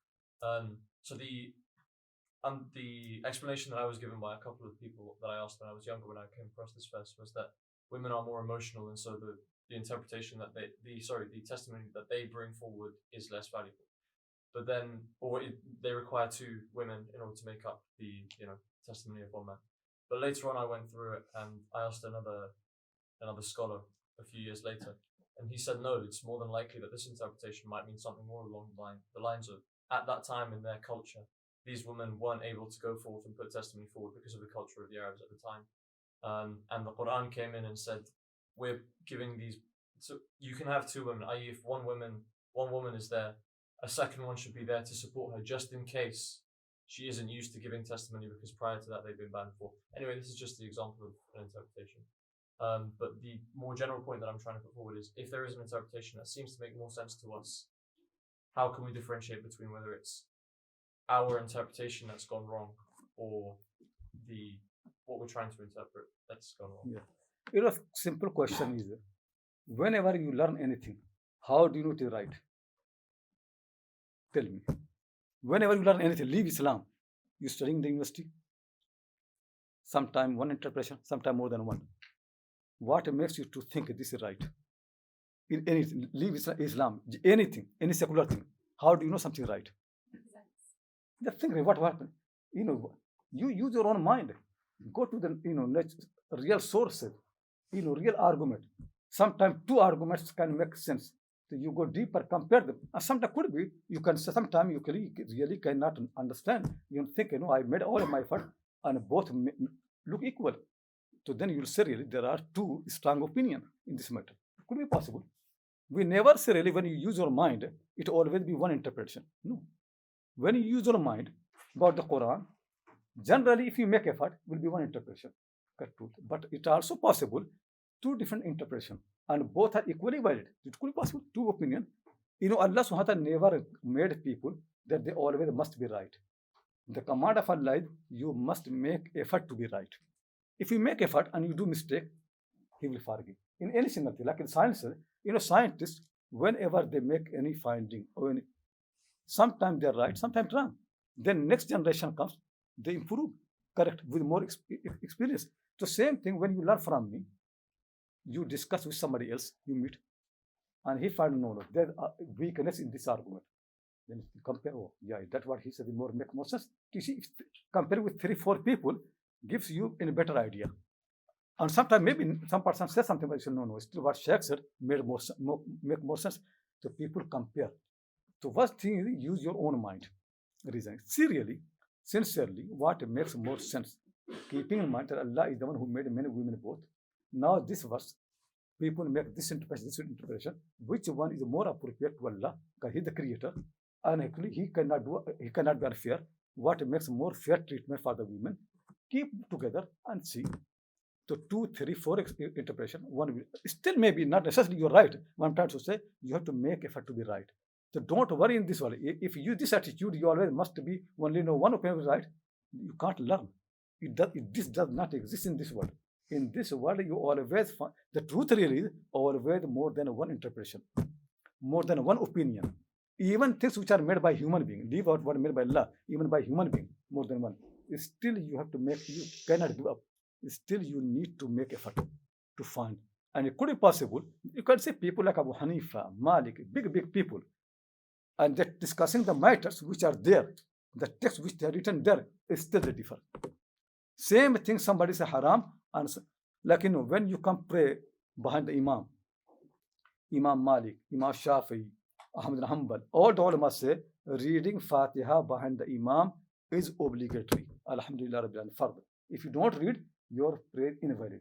So the explanation that I was given by a couple of people that I asked when I was younger, when I came across this verse, was that women are more emotional, and so the interpretation that the testimony that they bring forward is less valuable. But then, they require two women in order to make up the testimony of one man. But later on, I went through it and I asked another scholar a few years later, and he said no, it's more than likely that this interpretation might mean something more along the lines of, at that time in their culture, these women weren't able to go forth and put testimony forward because of the culture of the Arabs at the time, and the Quran came in and said, we're giving these, so you can have two women, i.e. if one woman is there, a second one should be there to support her just in case she isn't used to giving testimony, because prior to that they've been banned for. Anyway, this is just the example of an interpretation. But the more general point that I'm trying to put forward is, if there is an interpretation that seems to make more sense to us, how can we differentiate between whether it's our interpretation that's gone wrong or what we're trying to interpret that's gone wrong? Yeah. Simple question is, whenever you learn anything, how do you know it is right? Tell me. Whenever you learn anything, leave Islam, you studying in the university, sometime one interpretation, sometime more than one. What makes you to think this is right? In anything, leave Islam, anything, any secular thing. How do you know something right? Just think what happened. You use your own mind. Go to the real sources, real argument. Sometimes two arguments can make sense. So you go deeper, compare them. And sometimes could be you can. Sometimes you really cannot understand. You think I made all of my effort and both look equal. So then you will say really there are two strong opinions in this matter. It could be possible. We never say really when you use your mind, it always be one interpretation. No. When you use your mind, about the Quran, generally, if you make effort, will be one interpretation, truth. But it also possible two different interpretation, and both are equally valid. It could be possible two opinion. Allah subhanahu wa ta'ala never made people that they always must be right. The command of Allah is you must make effort to be right. If you make effort and you do mistake, He will forgive. In any single thing, like in science, scientists, whenever they make any finding, or sometimes they're right, sometimes wrong. Then next generation comes, they improve, correct, with more experience. The same thing when you learn from me, you discuss with somebody else, you meet, and he finds no, there's a weakness in this argument. Then you compare, oh, yeah, that's what he said, make more sense. You see, compare with 3-4 people gives you a better idea. And sometimes maybe some person says something, but you say, no, still what Shaykh said make more sense. So people compare. So first thing is use your own mind. Reason. Seriously, sincerely, what makes more sense? Keeping in mind that Allah is the one who made men and women both. Now this verse, people make this interpretation. Which one is more appropriate to Allah? Because He is the creator. And actually He cannot be unfair. What makes more fair treatment for the women? Keep together and see. So 2, 3, 4 interpretation. One will still maybe not necessarily you're right. What I'm trying to say, you have to make effort to be right. So don't worry in this way. If you use this attitude, you always must be only know one opinion is right. You can't learn. This does not exist in this world. In this world, you always find the truth really is always more than one interpretation, more than one opinion. Even things which are made by human being, leave out what made by Allah, even by human being, more than one. Still you have to make, you cannot give up. Still you need to make effort to find. And it could be possible, you can say people like Abu Hanifa, Malik, big people, and they're discussing the matters which are there, the text which they are written there is still different. Same thing, somebody say haram, and like when you come pray behind the Imam Malik, Imam Shafi'i, Ahmad bin Hanbal, all the ulama say reading Fatiha behind the Imam is obligatory. Alhamdulillah Rabbil Alamin, fard. If you don't read, your prayer invalid.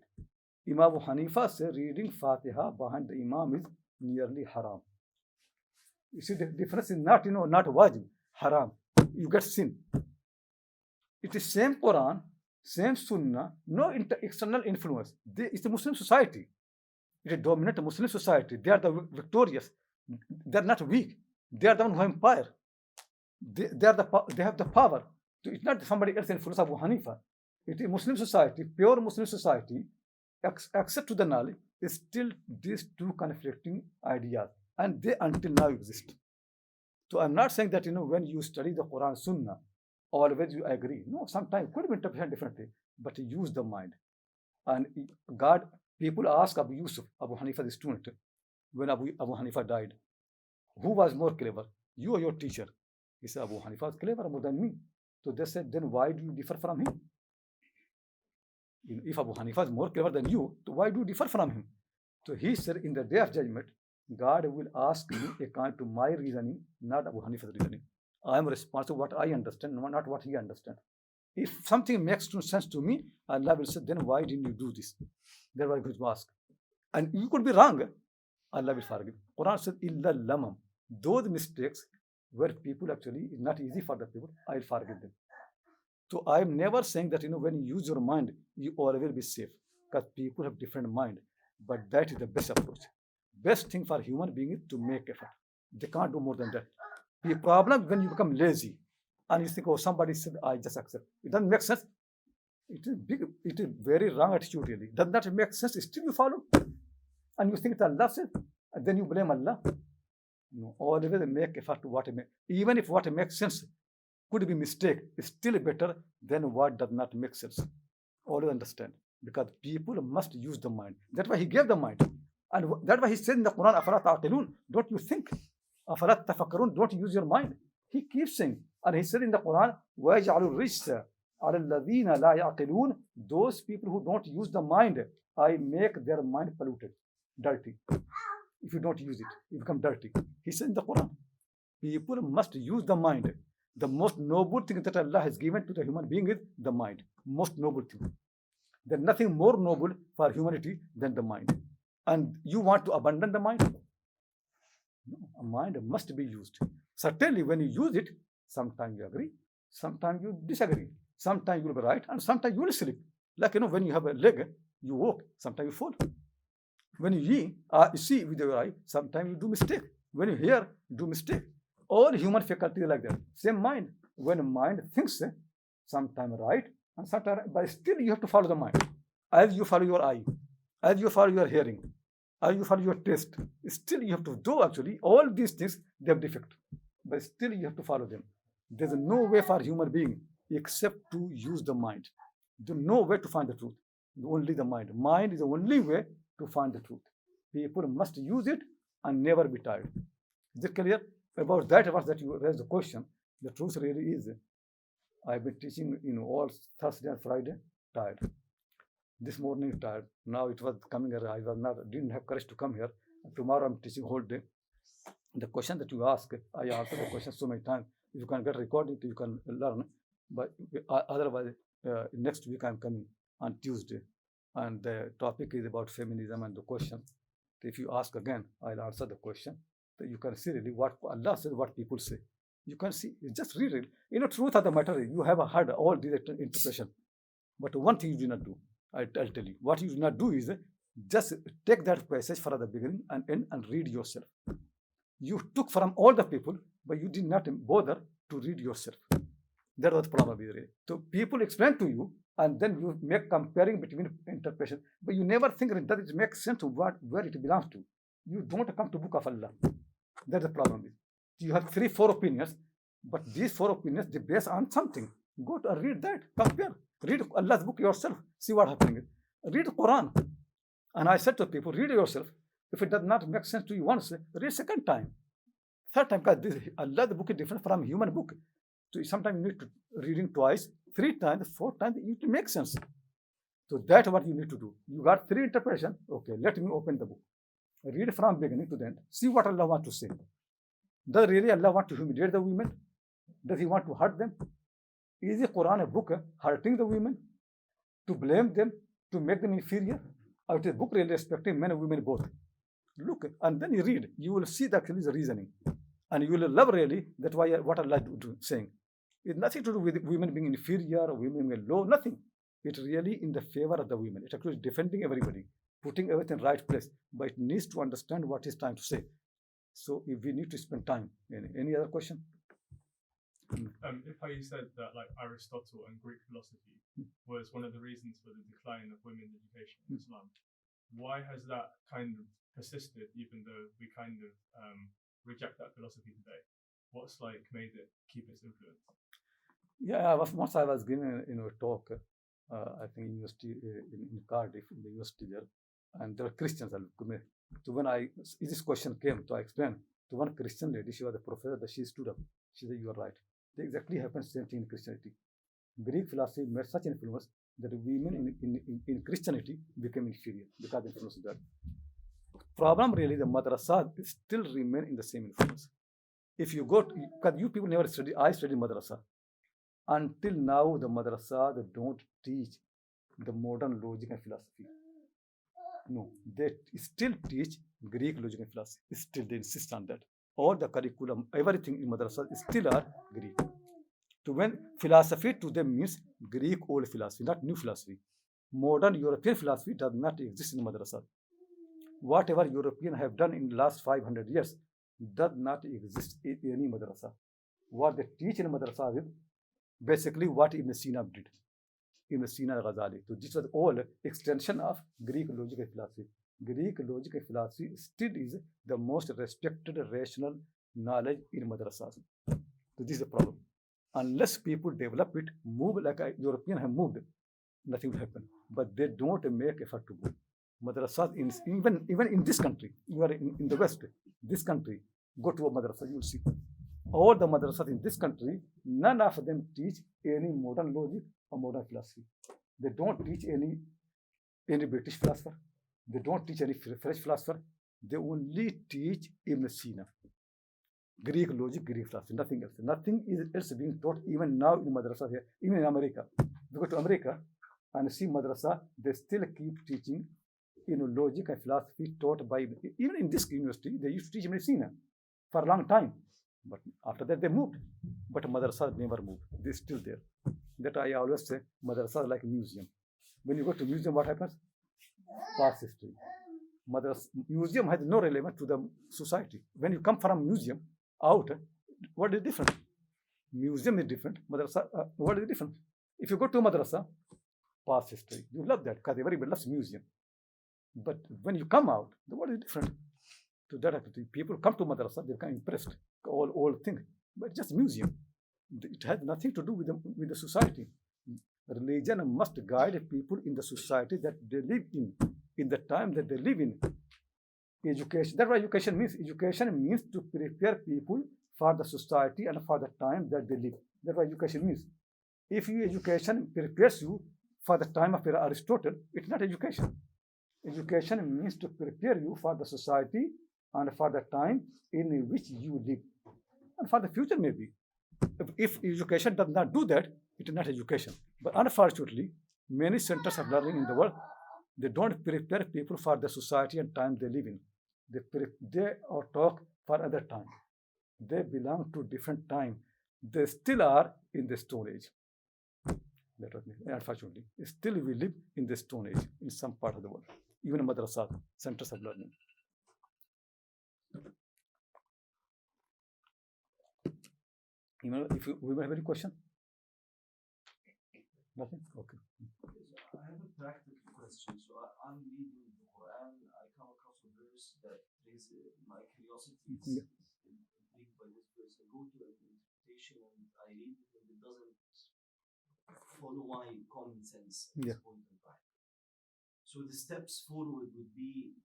Imam Abu Hanifa say reading Fatiha behind the Imam is nearly haram. You see, the difference is not, not wajib, haram. You get sin. It is same Quran, same Sunnah, no external influence. It's a Muslim society. It is a dominant Muslim society. They are the victorious. They are not weak. They are the one who empire. They have the power. So it's not somebody else influence Abu Hanifa. It is Muslim society, pure Muslim society, except to the knowledge, is still these two conflicting ideas. And they until now exist. So I'm not saying that, when you study the Quran, Sunnah, always you agree. No, sometimes could be interpreted differently, but use the mind. And people ask Abu Yusuf, Abu Hanifa's student, when Abu Hanifa died, who was more clever, you or your teacher? He said, Abu Hanifa was clever more than me. So they said, then why do you differ from him? If Abu Hanifa is more clever than you, so why do you differ from him? So he said, in the day of judgment, God will ask me according to my reasoning, not Abu Hanifa's reasoning. I am responsible for what I understand, not what he understands. If something makes no sense to me, Allah will say, then why didn't you do this? That's what I could ask. And you could be wrong. Allah will forgive. Quran says, illa lamam. Those mistakes where people actually, it's not easy for the people, I will forgive them. So I'm never saying that, when you use your mind, you always will be safe. Because people have different mind. But that is the best approach. Best thing for human being is to make effort. They can't do more than that. The problem when you become lazy and you think, oh, somebody said, I just accept. It doesn't make sense. It is big. It is very wrong attitude really. Does not make sense. Still you follow. And you think it's Allah said, and then you blame Allah. No, always make effort to what makes. Even if what makes sense could be mistake, it's still better than what does not make sense. Always understand. Because people must use the mind. That's why He gave the mind. And that's why He said in the Quran, أَفَلَا تَعْقِلُونَ. Don't you think? أَفَلَا تَفَكَّرُونَ. Don't use your mind. He keeps saying. And He said in the Quran, وَيَجْعَلُ الرِّجْسَ عَلَى الَّذِينَ لَا يَعْقِلُونَ. Those people who don't use the mind, I make their mind polluted, dirty. If you don't use it, you become dirty. He said in the Quran, people must use the mind. The most noble thing that Allah has given to the human being is the mind. Most noble thing. There's nothing more noble for humanity than the mind. And you want to abandon the mind? No, a mind must be used. Certainly when you use it, sometimes you agree, Sometimes you disagree. Sometimes you will be right, and sometimes you will slip. Like, when you have a leg, you walk, sometimes you fall. When you see with your eye, sometimes you do mistake. When you hear, you do mistake. All human faculty is like that. Same mind. When mind thinks, sometimes right, and sometimes, but still you have to follow the mind. As you follow your eye, as you follow your hearing, as you follow your taste, still you have to do actually all these things, they have defect. But still you have to follow them. There's no way for human being except to use the mind. There's no way to find the truth. Only the mind. Mind is the only way to find the truth. People must use it and never be tired. Is it clear? About that, was that you raised the question. The truth really is, I've been teaching, all Thursday and Friday, tired. This morning tired. Now it was coming here. I didn't have courage to come here. Tomorrow I'm teaching whole day. The question that you ask, I answer the question so many times. If you can get recording, you can learn. But otherwise, next week I'm coming on Tuesday, and the topic is about feminism and the question. If you ask again, I'll answer the question. So you can see really what Allah says, what people say. You can see, just read it. Truth of the matter is, you have heard all these interpretation. But one thing you do not do, I'll tell you. What you do not do is just take that passage from the beginning and end and read yourself. You took from all the people, but you did not bother to read yourself. That was the problem. So people explain to you, and then you make comparing between interpretation, but you never think, does it make sense to where it belongs to? You don't come to book of Allah. That's the problem. You have 3-4 opinions, but these 4 opinions, they base on something. Go to read that, compare. Read Allah's book yourself. See what happening is. Read Quran. And I said to people, read yourself. If it does not make sense to you once, read second time. Third time, because Allah's book is different from human book. So sometimes you need to reading twice, 3 times, 4 times, it makes sense. So that's what you need to do. You got 3 interpretations. Okay, let me open the book. Read from beginning to the end. See what Allah wants to say. Does really Allah want to humiliate the women? Does He want to hurt them? Is the Quran a book hurting the women? To blame them? To make them inferior? Or it is a book really respecting men and women both? Look, and then you read. You will see that actually the reasoning. And you will love really that what Allah is saying. It's nothing to do with women being inferior, women being low, nothing. It's really in the favor of the women. It's actually defending everybody, putting everything in the right place. But it needs to understand what it's trying to say. So if we need to spend time. Any other question? If how you said that like Aristotle and Greek philosophy was one of the reasons for the decline of women's education in Islam, why has that kind of persisted even though we kind of reject that philosophy today? What's made it keep its influence? Yeah, once I was giving a talk, I think university in Cardiff, in the university there, and there were Christians. So when this question came, to explain to one Christian lady, she was a professor, that she stood up. She said, "You are right. They exactly happened same thing in Christianity. Greek philosophy made such influence that women in Christianity became inferior because of the influence of that. Problem really, the madrasa still remain in the same influence. If you go, because you people never study, I studied madrasa. Until now, the madrasa, they don't teach the modern logic and philosophy. No, they still teach Greek logic and philosophy. Still, they insist on that. All the curriculum, everything in madrasa still are Greek. So when philosophy to them means Greek old philosophy, not new philosophy. Modern European philosophy does not exist in madrasa. Whatever Europeans have done in the last 500 years does not exist in any madrasa. What they teach in madrasa is basically what Ibn Sina did. Ibn Sina Ghazali. So this was all extension of Greek logic and philosophy. Greek logic and philosophy still is the most respected rational knowledge in madrasas. So this is the problem. Unless people develop it, move like a European have moved, nothing will happen. But they don't make effort to move. Madrasas, even in this country, you are in the West, this country, go to a madrasa, you will see. All the madrasas in this country, none of them teach any modern logic or modern philosophy. They don't teach any British philosopher. They don't teach any French philosopher. They only teach Ibn Sina. Greek logic, Greek philosophy, nothing else. Nothing else being taught even now in madrasa here, even in America. You go to America and see madrasa, they still keep teaching logic and philosophy taught by, even in this university, they used to teach Ibn Sina for a long time. But after that, they moved. But madrasa never moved. They're still there. That I always say, madrasa is like a museum. When you go to museum, what happens? Past history. Museum has no relevance to the society. When you come from museum out, what is different? Museum is different. Madrasa, what is different? If you go to madrasa, past history, you love that because everybody loves museum. But when you come out, the world is different. To that activity, people come to madrasa, they become impressed. All things, but just museum. It has nothing to do with the society. Religion must guide people in the society that they live in the time that they live in. Education. That's what education means. Education means to prepare people for the society and for the time that they live. That's what education means. If your education prepares you for the time of Aristotle, it's not education. Education means to prepare you for the society and for the time in which you live, and for the future maybe. If education does not do that, it is not education. But unfortunately, many centers of learning in the world, they don't prepare people for the society and time they live in. They or talk for other time. They belong to different time. They still are in the Stone Age. That was me. Unfortunately, still we live in the Stone Age in some part of the world, even madrasas, centers of learning. If we have any question? Nothing? Okay. I have a practical question. So I'm reading the Quran. I come across a verse that raises my curiosity. It's intrigued by this verse. I go to an interpretation and I read it, and it doesn't follow my common sense at this point in time. So the steps forward would be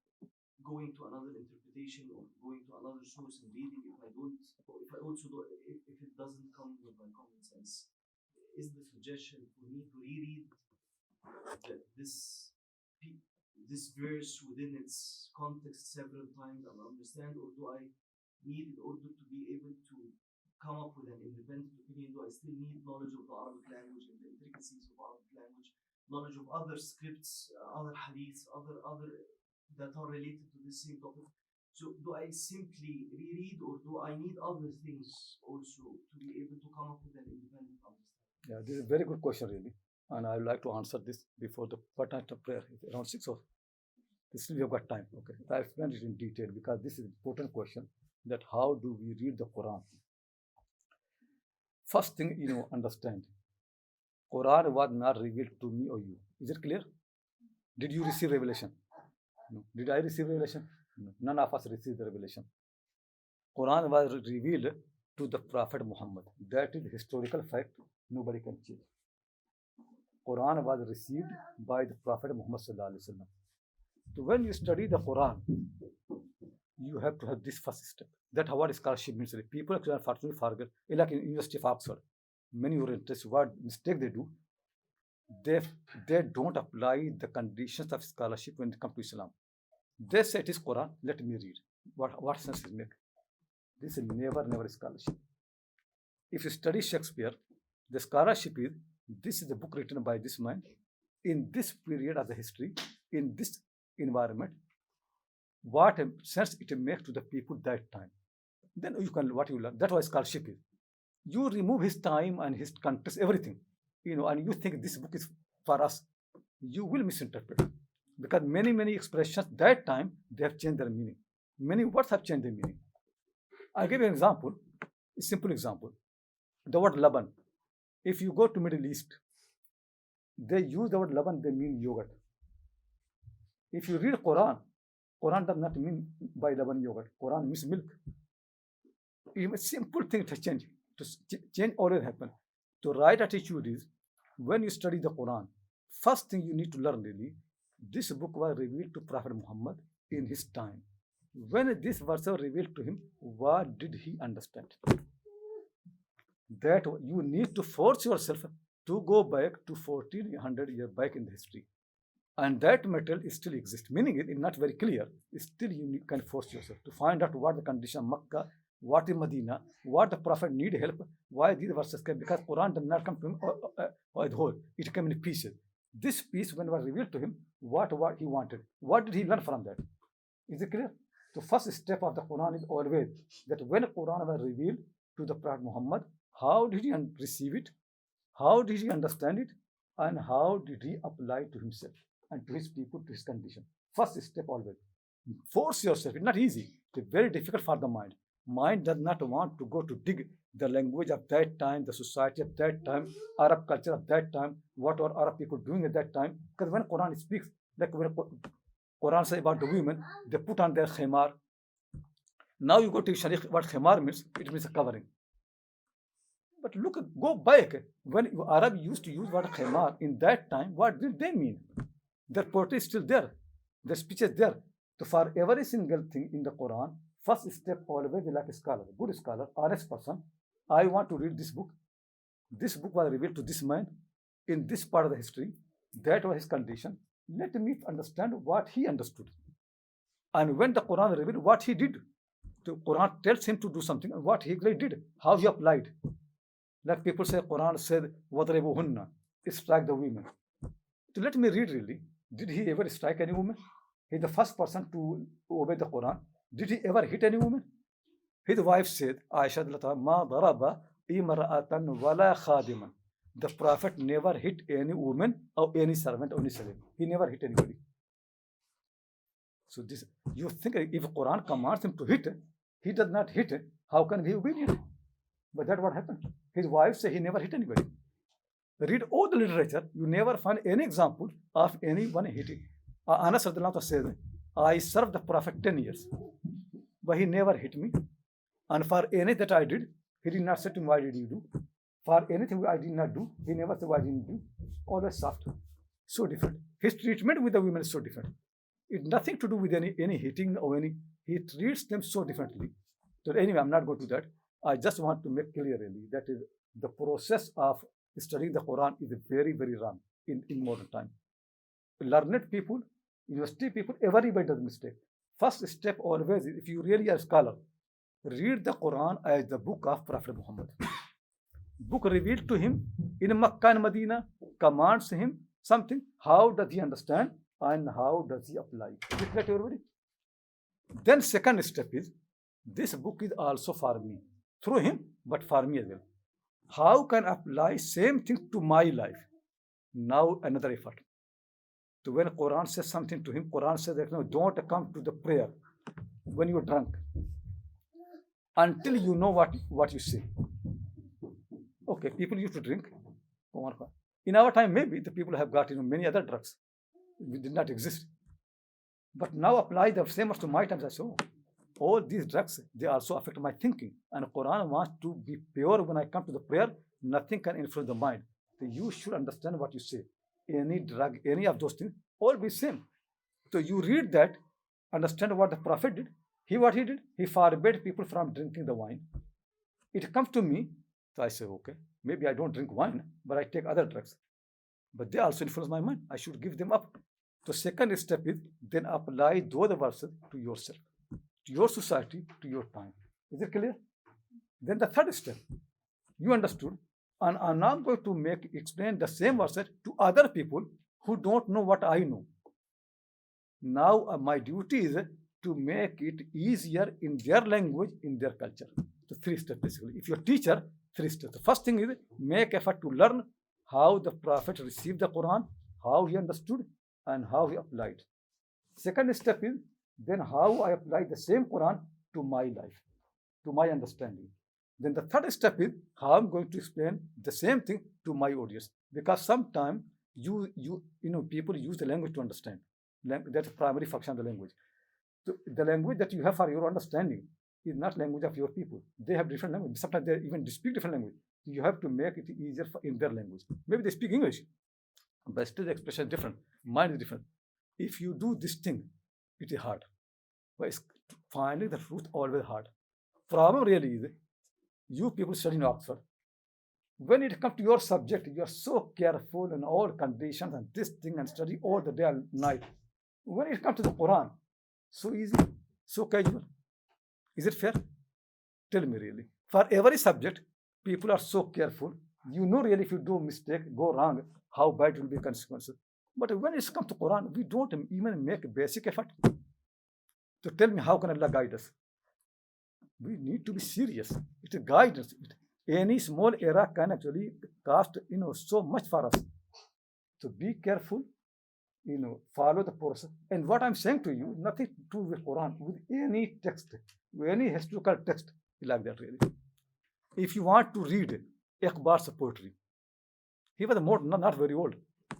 going to another interpretation or going to another source and reading. If I it doesn't come with my common sense, is the suggestion for me to reread this verse within its context several times and understand, or do I need, in order to be able to come up with an independent opinion, do I still need knowledge of the Arabic language and the intricacies of Arabic language, knowledge of other scripts, other hadiths, other that are related to this same topic? So do I simply reread, or do I need other things also to be able to come up with an independent understanding? Yeah, this is a very good question, really. And I would like to answer this before the time of prayer, around 6 or still we have got time. Okay, I explained it in detail because this is an important question, that how do we read the Quran? First thing, understand, Quran was not revealed to me or you. Is it clear? Did you receive revelation? No. Did I receive revelation? No. None of us received the revelation. Quran was revealed to the Prophet Muhammad. That is historical fact. Nobody can change. Quran was received by the Prophet Muhammad Sallallahu Alaihi Wasallam. So when you study the Quran, you have to have this first step. That's what scholarship means. People unfortunately forget. Like in University of Oxford, many orientalists, what mistake they do, they don't apply the conditions of scholarship when it comes to Islam. They say it is Quran, let me read. What sense it make? This is never scholarship. If you study Shakespeare, the scholarship is, this is the book written by this man in this period of the history, in this environment, what sense it makes to the people that time. Then you can, what you learn. That's why scholarship is. You remove his time and his context, everything, and you think this book is for us, you will misinterpret. Because many expressions that time, they have changed their meaning. Many words have changed their meaning. I'll give you an example, a simple example. The word laban. If you go to Middle East, they use the word laban, they mean yogurt. If you read Quran does not mean by laban yogurt. Quran means milk. Even a simple thing to change. To change always happen. The right attitude is, when you study the Quran, first thing you need to learn really, this book was revealed to Prophet Muhammad in his time. When this verse was revealed to him, what did he understand? That you need to force yourself to go back to 1400 years back in the history. And that material still exists. Meaning it is not very clear. Still you can force yourself to find out what the condition of Makkah, what in Medina, what the Prophet need help, why these verses came, because Quran did not come to him as whole. It came in pieces. This piece, when it was revealed to him, what he wanted, what did he learn from that? Is it clear? The first step of the Quran is always that when Quran was revealed to the Prophet Muhammad, how did he receive it? How did he understand it? And how did he apply it to himself and to his people, to his condition? First step always. Force yourself. It's not easy. It's very difficult for the mind. Mind does not want to go to dig the language of that time, the society of that time, Arab culture of that time, what were Arab people doing at that time. Because when Quran speaks, like when Quran says about the women, they put on their khimar. Now you go to Shaykh, what khimar means, it means a covering. But look, go back. When Arab used to use word khimar in that time, what did they mean? Their poetry is still there. Their speech is there. So for every single thing in the Quran, first step always like a scholar, good scholar, honest person. I want to read this book. This book was revealed to this man in this part of the history. That was his condition. Let me understand what he understood. And when the Quran revealed what he did, the Quran tells him to do something, and what he really did, how he applied. Like people say, Quran said, "Wadribuhunna," strike the women. So let me read really. Did he ever strike any woman? He's the first person to obey the Quran. Did he ever hit any woman? His wife said, Aisha, ma daraba imra'atan wala khadiman. The Prophet never hit any woman or any servant or any slave. He never hit anybody. So this, you think if Quran commands him to hit, he does not hit, how can he be obedient? But that's what happened. His wife said he never hit anybody. Read all the literature, you never find any example of anyone hitting. Anas said, I served the Prophet 10 years, but he never hit me. And for anything that I did, he did not say to me, why did you do? For anything I did not do, he never said, why didn't you do? Always soft. So different. His treatment with the women is so different. It's nothing to do with any hitting or any, he treats them so differently. So anyway, I'm not going to that. I just want to make clear really that is the process of studying the Quran is very, very wrong in modern time. Learned people, university people, everybody does mistake. First step always is, if you really are a scholar, read the Quran as the book of Prophet Muhammad. Book revealed to him in Makkah and Medina, commands him something. How does he understand and how does he apply? Is it clear to everybody? Then second step is, this book is also for me. Through him, but for me as well. How can I apply same thing to my life? Now another effort. So when Quran says something to him, Quran says that no, don't come to the prayer when you're drunk until you know what you say. Okay, people used to drink. In our time, maybe the people have got many other drugs. It did not exist. But now apply the same as to my times. I say, all these drugs, they also affect my thinking. And Quran wants to be pure when I come to the prayer. Nothing can influence the mind. So you should understand what you say. Any drug, any of those things, all be same. So you read that, understand what the Prophet did. What he did, he forbade people from drinking the wine. It comes to me, so I say, okay, maybe I don't drink wine, but I take other drugs. But they also influence my mind. I should give them up. So second step is then apply those verses to yourself, to your society, to your time. Is it clear? Then the third step, you understood, and I'm now going to explain the same verses to other people who don't know what I know. Now my duty is to make it easier in their language, in their culture. So 3 steps basically. If you're a teacher, 3 steps. The first thing is make effort to learn how the Prophet received the Quran, how he understood, and how he applied. Second step is then how I apply the same Quran to my life, to my understanding. Then the third step is how I'm going to explain the same thing to my audience. Because sometimes people use the language to understand. That's the primary function of the language. So the language that you have for your understanding is not language of your people. They have different language. Sometimes they even speak different language. You have to make it easier in their language. Maybe they speak English, but still the expression is different. Mine is different. If you do this thing, it is hard. But finding the truth always hard. Problem really is, you people study in Oxford. When it comes to your subject, you are so careful in all conditions and this thing and study all the day and night. When it comes to the Quran, so easy, so casual. Is it fair? Tell me really. For every subject, people are so careful. You know really if you do mistake, go wrong, how bad will be consequences. But when it comes to Quran, we don't even make a basic effort. So tell me, how can Allah guide us? We need to be serious. It's a guidance. Any small error can actually cost so much for us. So be careful. Follow the process. And what I'm saying to you, nothing to do with Quran, with any text, with any historical text like that really. If you want to read Akbar's poetry, he was not very old.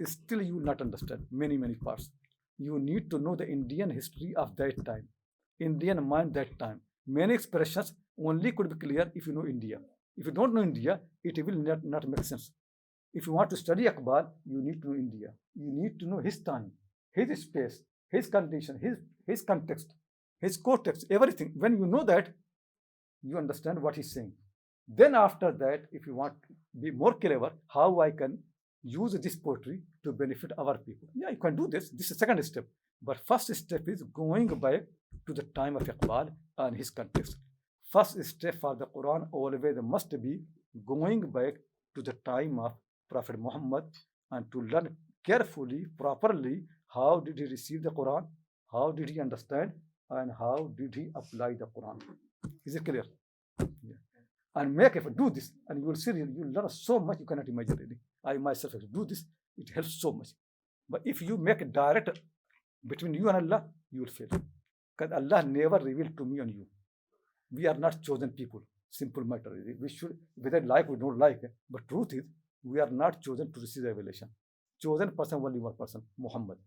Still, you will not understand many parts. You need to know the Indian history of that time, Indian mind that time. Many expressions only could be clear if you know India. If you don't know India, it will not make sense. If you want to study Akbar, you need to know India. You need to know his time, his space, his condition, his context, his context, everything. When you know that, you understand what he's saying. Then after that, if you want to be more clever, how I can use this poetry to benefit our people. Yeah, you can do this. This is the second step. But first step is going back to the time of Iqbal and his context. First step for the Quran always must be going back to the time of Prophet Muhammad and to learn carefully, properly, how did he receive the Quran, how did he understand, and how did he apply the Quran. Is it clear? Yeah. And make effort, do this, and you will see, you will learn so much you cannot imagine really. I myself do this, it helps so much. But if you make a direct between you and Allah, you will fail. Because Allah never revealed to me and you. We are not chosen people. Simple matter. We should, whether like we don't like, but truth is, we are not chosen to receive revelation. Chosen person, only one person, Muhammad.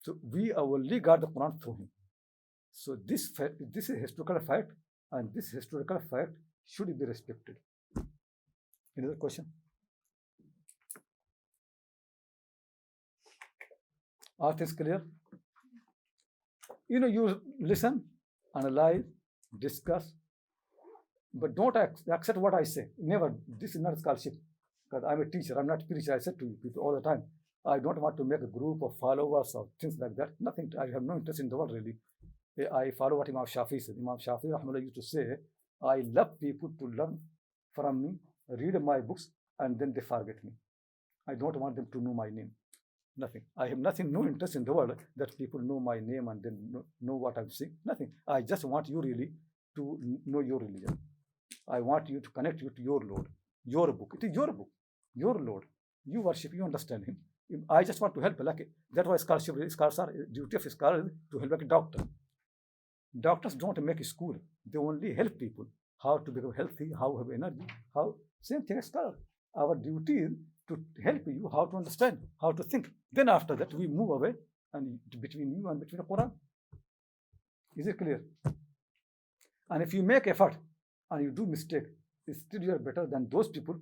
So we only got the Quran through him. So this is a historical fact, and this historical fact should be respected. Another question? Are things clear? You listen, analyze, discuss, but don't accept what I say. Never. This is not scholarship. Because I'm a teacher, I'm not a preacher. I said to you people all the time, I don't want to make a group of followers or things like that. Nothing. I have no interest in the world really. I follow what Imam Shafi said. Imam Shafi Rahmallah used to say, I love people to learn from me, read my books, and then they forget me. I don't want them to know my name. Nothing. I have no interest in the world that people know my name and then know what I'm saying. Nothing. I just want you really to know your religion. I want you to connect you to your Lord, your book. It is your book, your Lord. You worship, you understand him. I just want to help. Like that's why scholars are duty of scholars to help like a doctor. Doctors don't make a school. They only help people how to become healthy, how to have energy, how same thing as scholar. Our duty is to help you how to understand, how to think. Then after that, we move away and between you and between the Quran. Is it clear? And if you make effort and you do mistake, still you are better than those people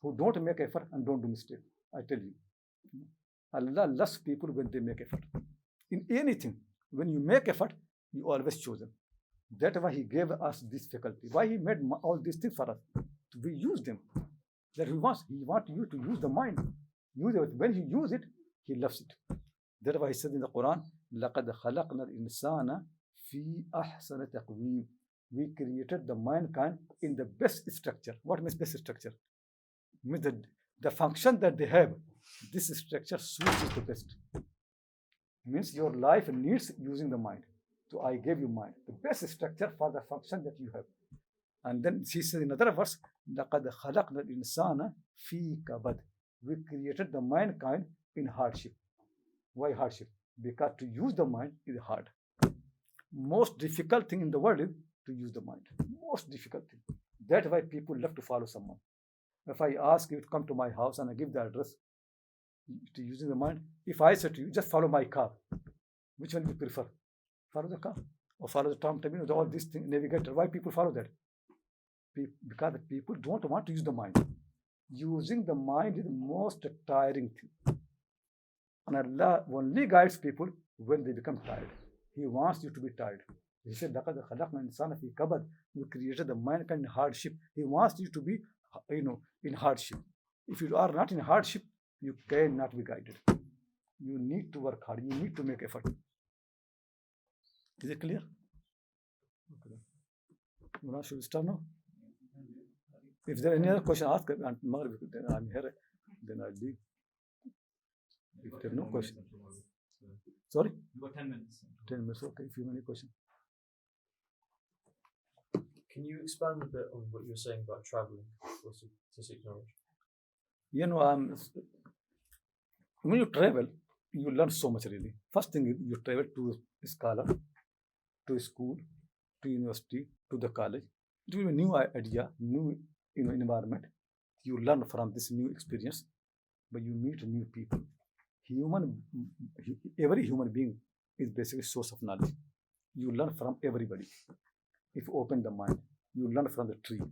who don't make effort and don't do mistake. I tell you. Allah loves people when they make effort. In anything, when you make effort, you always chosen. That's why he gave us this faculty. Why he made all these things for us. We use them. That he wants you to use the mind. Use it. When you use it, he loves it. That's why he said in the Quran, لَقَدْ خَلَقْنَا الْإِنسَانَ فِي أَحْسَنِ تَقْوِيمٍ. We created the mankind in the best structure. What means best structure? Means the function that they have, this structure suits it the best. Means your life needs using the mind. So I gave you mind, the best structure for the function that you have. And then he says in another verse, لَقَدْ خَلَقْنَا الْإِنسَانَ فِي كَبَدٍ. We created the mankind in hardship. Why hardship? Because to use the mind is hard. Most difficult thing in the world is to use the mind. Most difficult thing. That's why people love to follow someone. If I ask you to come to my house and I give the address to using the mind, if I say to you, just follow my car, which one do you prefer? Follow the car or follow the TomTom, all these things, navigator. Why people follow that? Because the people don't want to use the mind. Using the mind is the most tiring thing. And Allah only guides people when they become tired. He wants you to be tired. He said, لَقَدْ خَلَقْنَا الْإِنسَانَ فِي كَبَدٍ. We created the mankind in hardship. He wants you to be, in hardship. If you are not in hardship, you cannot be guided. You need to work hard. You need to make effort. Is it clear? Okay. Should we start now? If there are any other question, ask. And then I'm here. Then I'll leave. If there are no questions. Sorry? You got 10 minutes. 10 minutes. Okay, if you have any question. Can you expand a bit on what you were saying about traveling to seek knowledge? You know, when you travel, you learn so much really. First thing is you travel to a scholar, to a school, to university, to the college. It will be a new idea, new environment. You learn from this new experience, but you meet new people. Every human being is basically a source of knowledge. You learn from everybody. If you open the mind, you learn from the tree,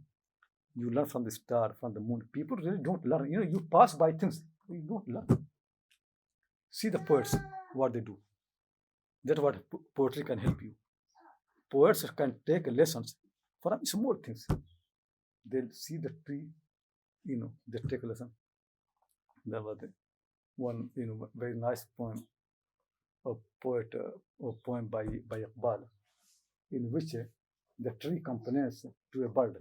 you learn from the star, from the moon. People really don't learn. You pass by things, you don't learn. See the poets, what they do. That's what poetry can help you. Poets can take lessons from small things. They'll see the tree, they take a lesson. There was one, very nice poem, a poem by Iqbal, in which the tree complains to a bird.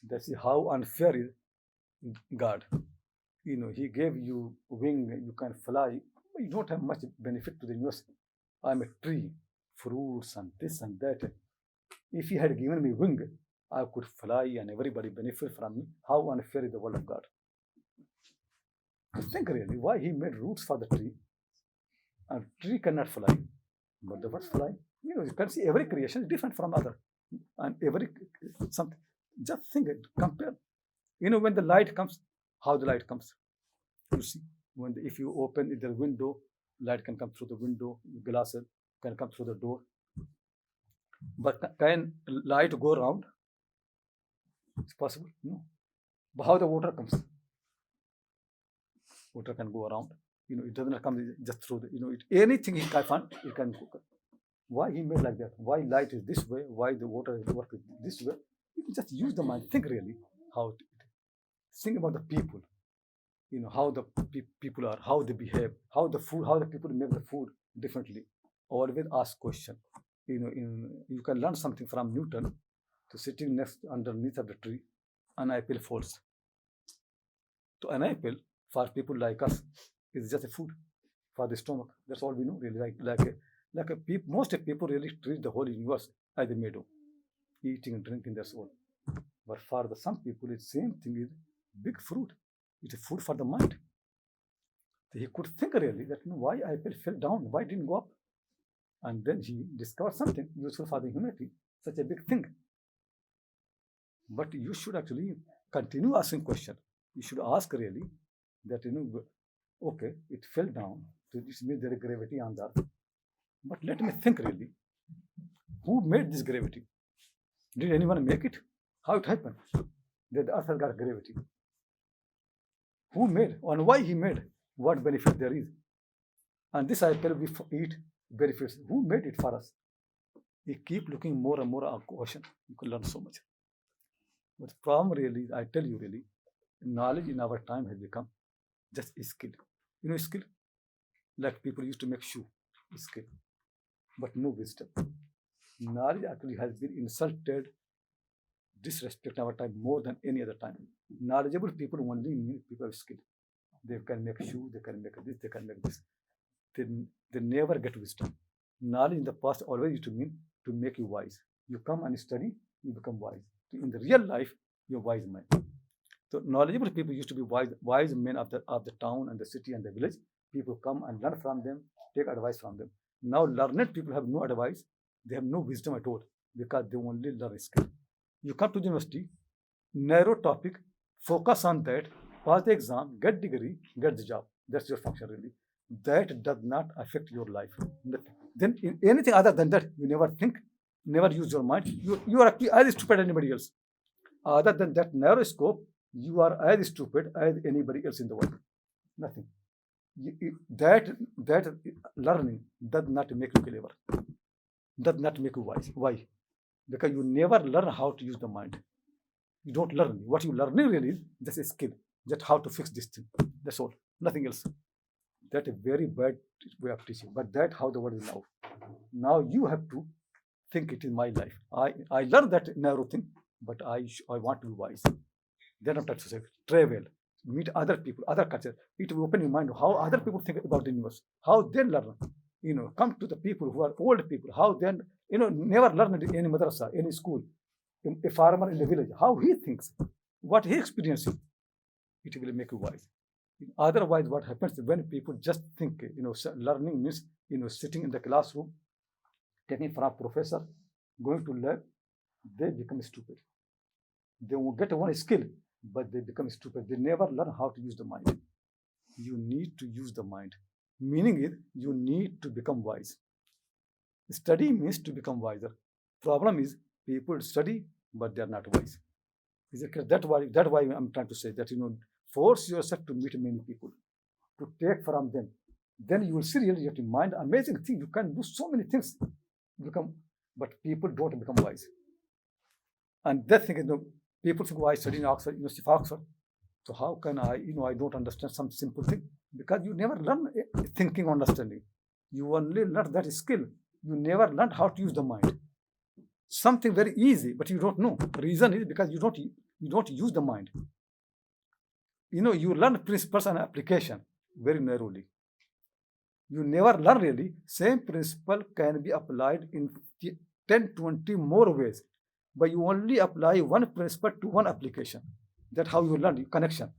That's how unfair is God. He gave you wing, you can fly, but you don't have much benefit to the universe. I'm a tree, fruits and this and that. If he had given me wing, I could fly and everybody benefit from me. How unfair is the world of God? Think really, why he made roots for the tree? A tree cannot fly, but the birds fly. You can see every creation is different from other, and every something. Just think it, compare. When the light comes, how the light comes. You see, if you open the window, light can come through the window. Glasses can come through the door. But can light go around? It's possible. No. But how the water comes? Water can go around. It doesn't come just through the. Anything he can find, it can go. Why he made like that? Why light is this way? Why the water works this way? You can just use the mind. Think really how. Think about the people. How the people are, how they behave, how the people make the food differently. Always ask question. You can learn something from Newton to sitting underneath of the tree. An apple falls. So an apple for people like us is just a food for the stomach. That's all we know really. Most people really treat the whole universe as a meadow, eating and drinking. That's all. But for some people, the same thing is big fruit. It's a food for the mind. So he could think really that why apple fell down, why didn't go up, and then he discovered something useful for the humanity. Such a big thing. But you should actually continue asking questions. You should ask really that okay, it fell down. So this means there is gravity on the earth. But let me think really. Who made this gravity? Did anyone make it? How it happened? That the earth has got gravity. Who made? And why he made? What benefit there is? And this apple we eat benefits. Who made it for us? We keep looking more and more at question. You can learn so much. But the problem really, I tell you really, knowledge in our time has become just a skill. Skill? Like people used to make shoe, skill. But no wisdom. Knowledge actually has been insulted, disrespect our time more than any other time. Knowledgeable people only mean people with skill. They can make shoe, they can make this, they can make this. They never get wisdom. Knowledge in the past always used to mean to make you wise. You come and study, you become wise. In the real life, you're wise man. So knowledgeable people used to be wise men of the town and the city and the village. People come and learn from them, take advice from them. Now learned people have no advice, they have no wisdom at all because they only learn skill. You come to the university, narrow topic, focus on that, pass the exam, get degree, get the job. That's your function really. That does not affect your life. Then in anything other than that, you never think, never use your mind. You are actually as stupid as anybody else. Other than that narrow scope, you are as stupid as anybody else in the world. Nothing. That learning does not make you clever. Does not make you wise. Why? Because you never learn how to use the mind. You don't learn. What you learning really is just a skill. Just how to fix this thing. That's all. Nothing else. That's a very bad way of teaching. But that's how the world is now. Now you have to think it is my life. I learned that narrow thing, but I want to be wise. Then I'm trying to say travel. meet other people, other cultures. It will open your mind how other people think about the universe, how they learn. Come to the people who are old people, how they, never learned in any madrasa, any school, a farmer in the village, how he thinks, what he experiences. It will make you wise. Otherwise, what happens when people just think, learning means, sitting in the classroom, taking from a professor, going to lab, they become stupid. They won't get one skill, but they become stupid. They never learn how to use the mind. You need to use the mind. Meaning is, you need to become wise. Study means to become wiser. Problem is, people study, but they are not wise. Is it clear? That's why I'm trying to say that, force yourself to meet many people, to take from them. Then you will see really your mind, amazing thing. You can do so many things. But people don't become wise. And that thing, people think, why study in Oxford, University of Oxford? So how can I don't understand some simple thing? Because you never learn thinking, understanding. You only learn that skill. You never learn how to use the mind. Something very easy, but you don't know. The reason is because you don't use the mind. You learn principles and application very narrowly. You never learn really. Same principle can be applied in 10, 20 more ways, but you only apply one principle to one application. That's how you learn connection.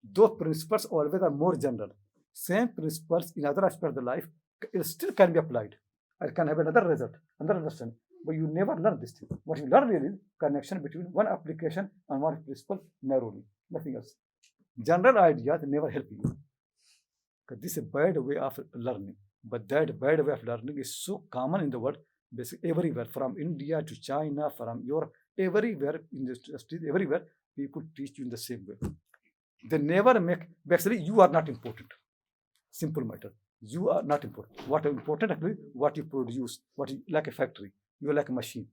Those principles always are more general. Same principles in other aspects of the life it still can be applied. I can have another result, another understanding. But you never learn this thing. What you learn really is connection between one application and one principle narrowly, nothing else. General ideas never help you. Because this is a bad way of learning. But that bad way of learning is so common in the world, basically everywhere, from India to China, from Europe, everywhere, in the street, everywhere, people teach you in the same way. They never make, basically, you are not important. Simple matter. You are not important. What is important actually, what you produce, like a factory, you are like a machine.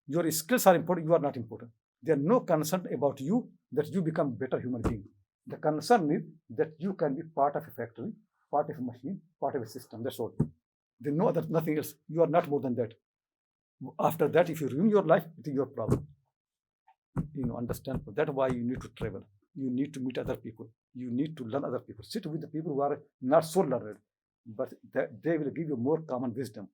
Your skills are important, you are not important. There are no concern about you that you become better human being. The concern is that you can be part of a factory, part of a machine, part of a system. That's all. They know that nothing else. You are not more than that. After that, if you ruin your life, it is your problem. Understand? That's why you need to travel. You need to meet other people. You need to learn other people. Sit with the people who are not so learned, but they will give you more common wisdom.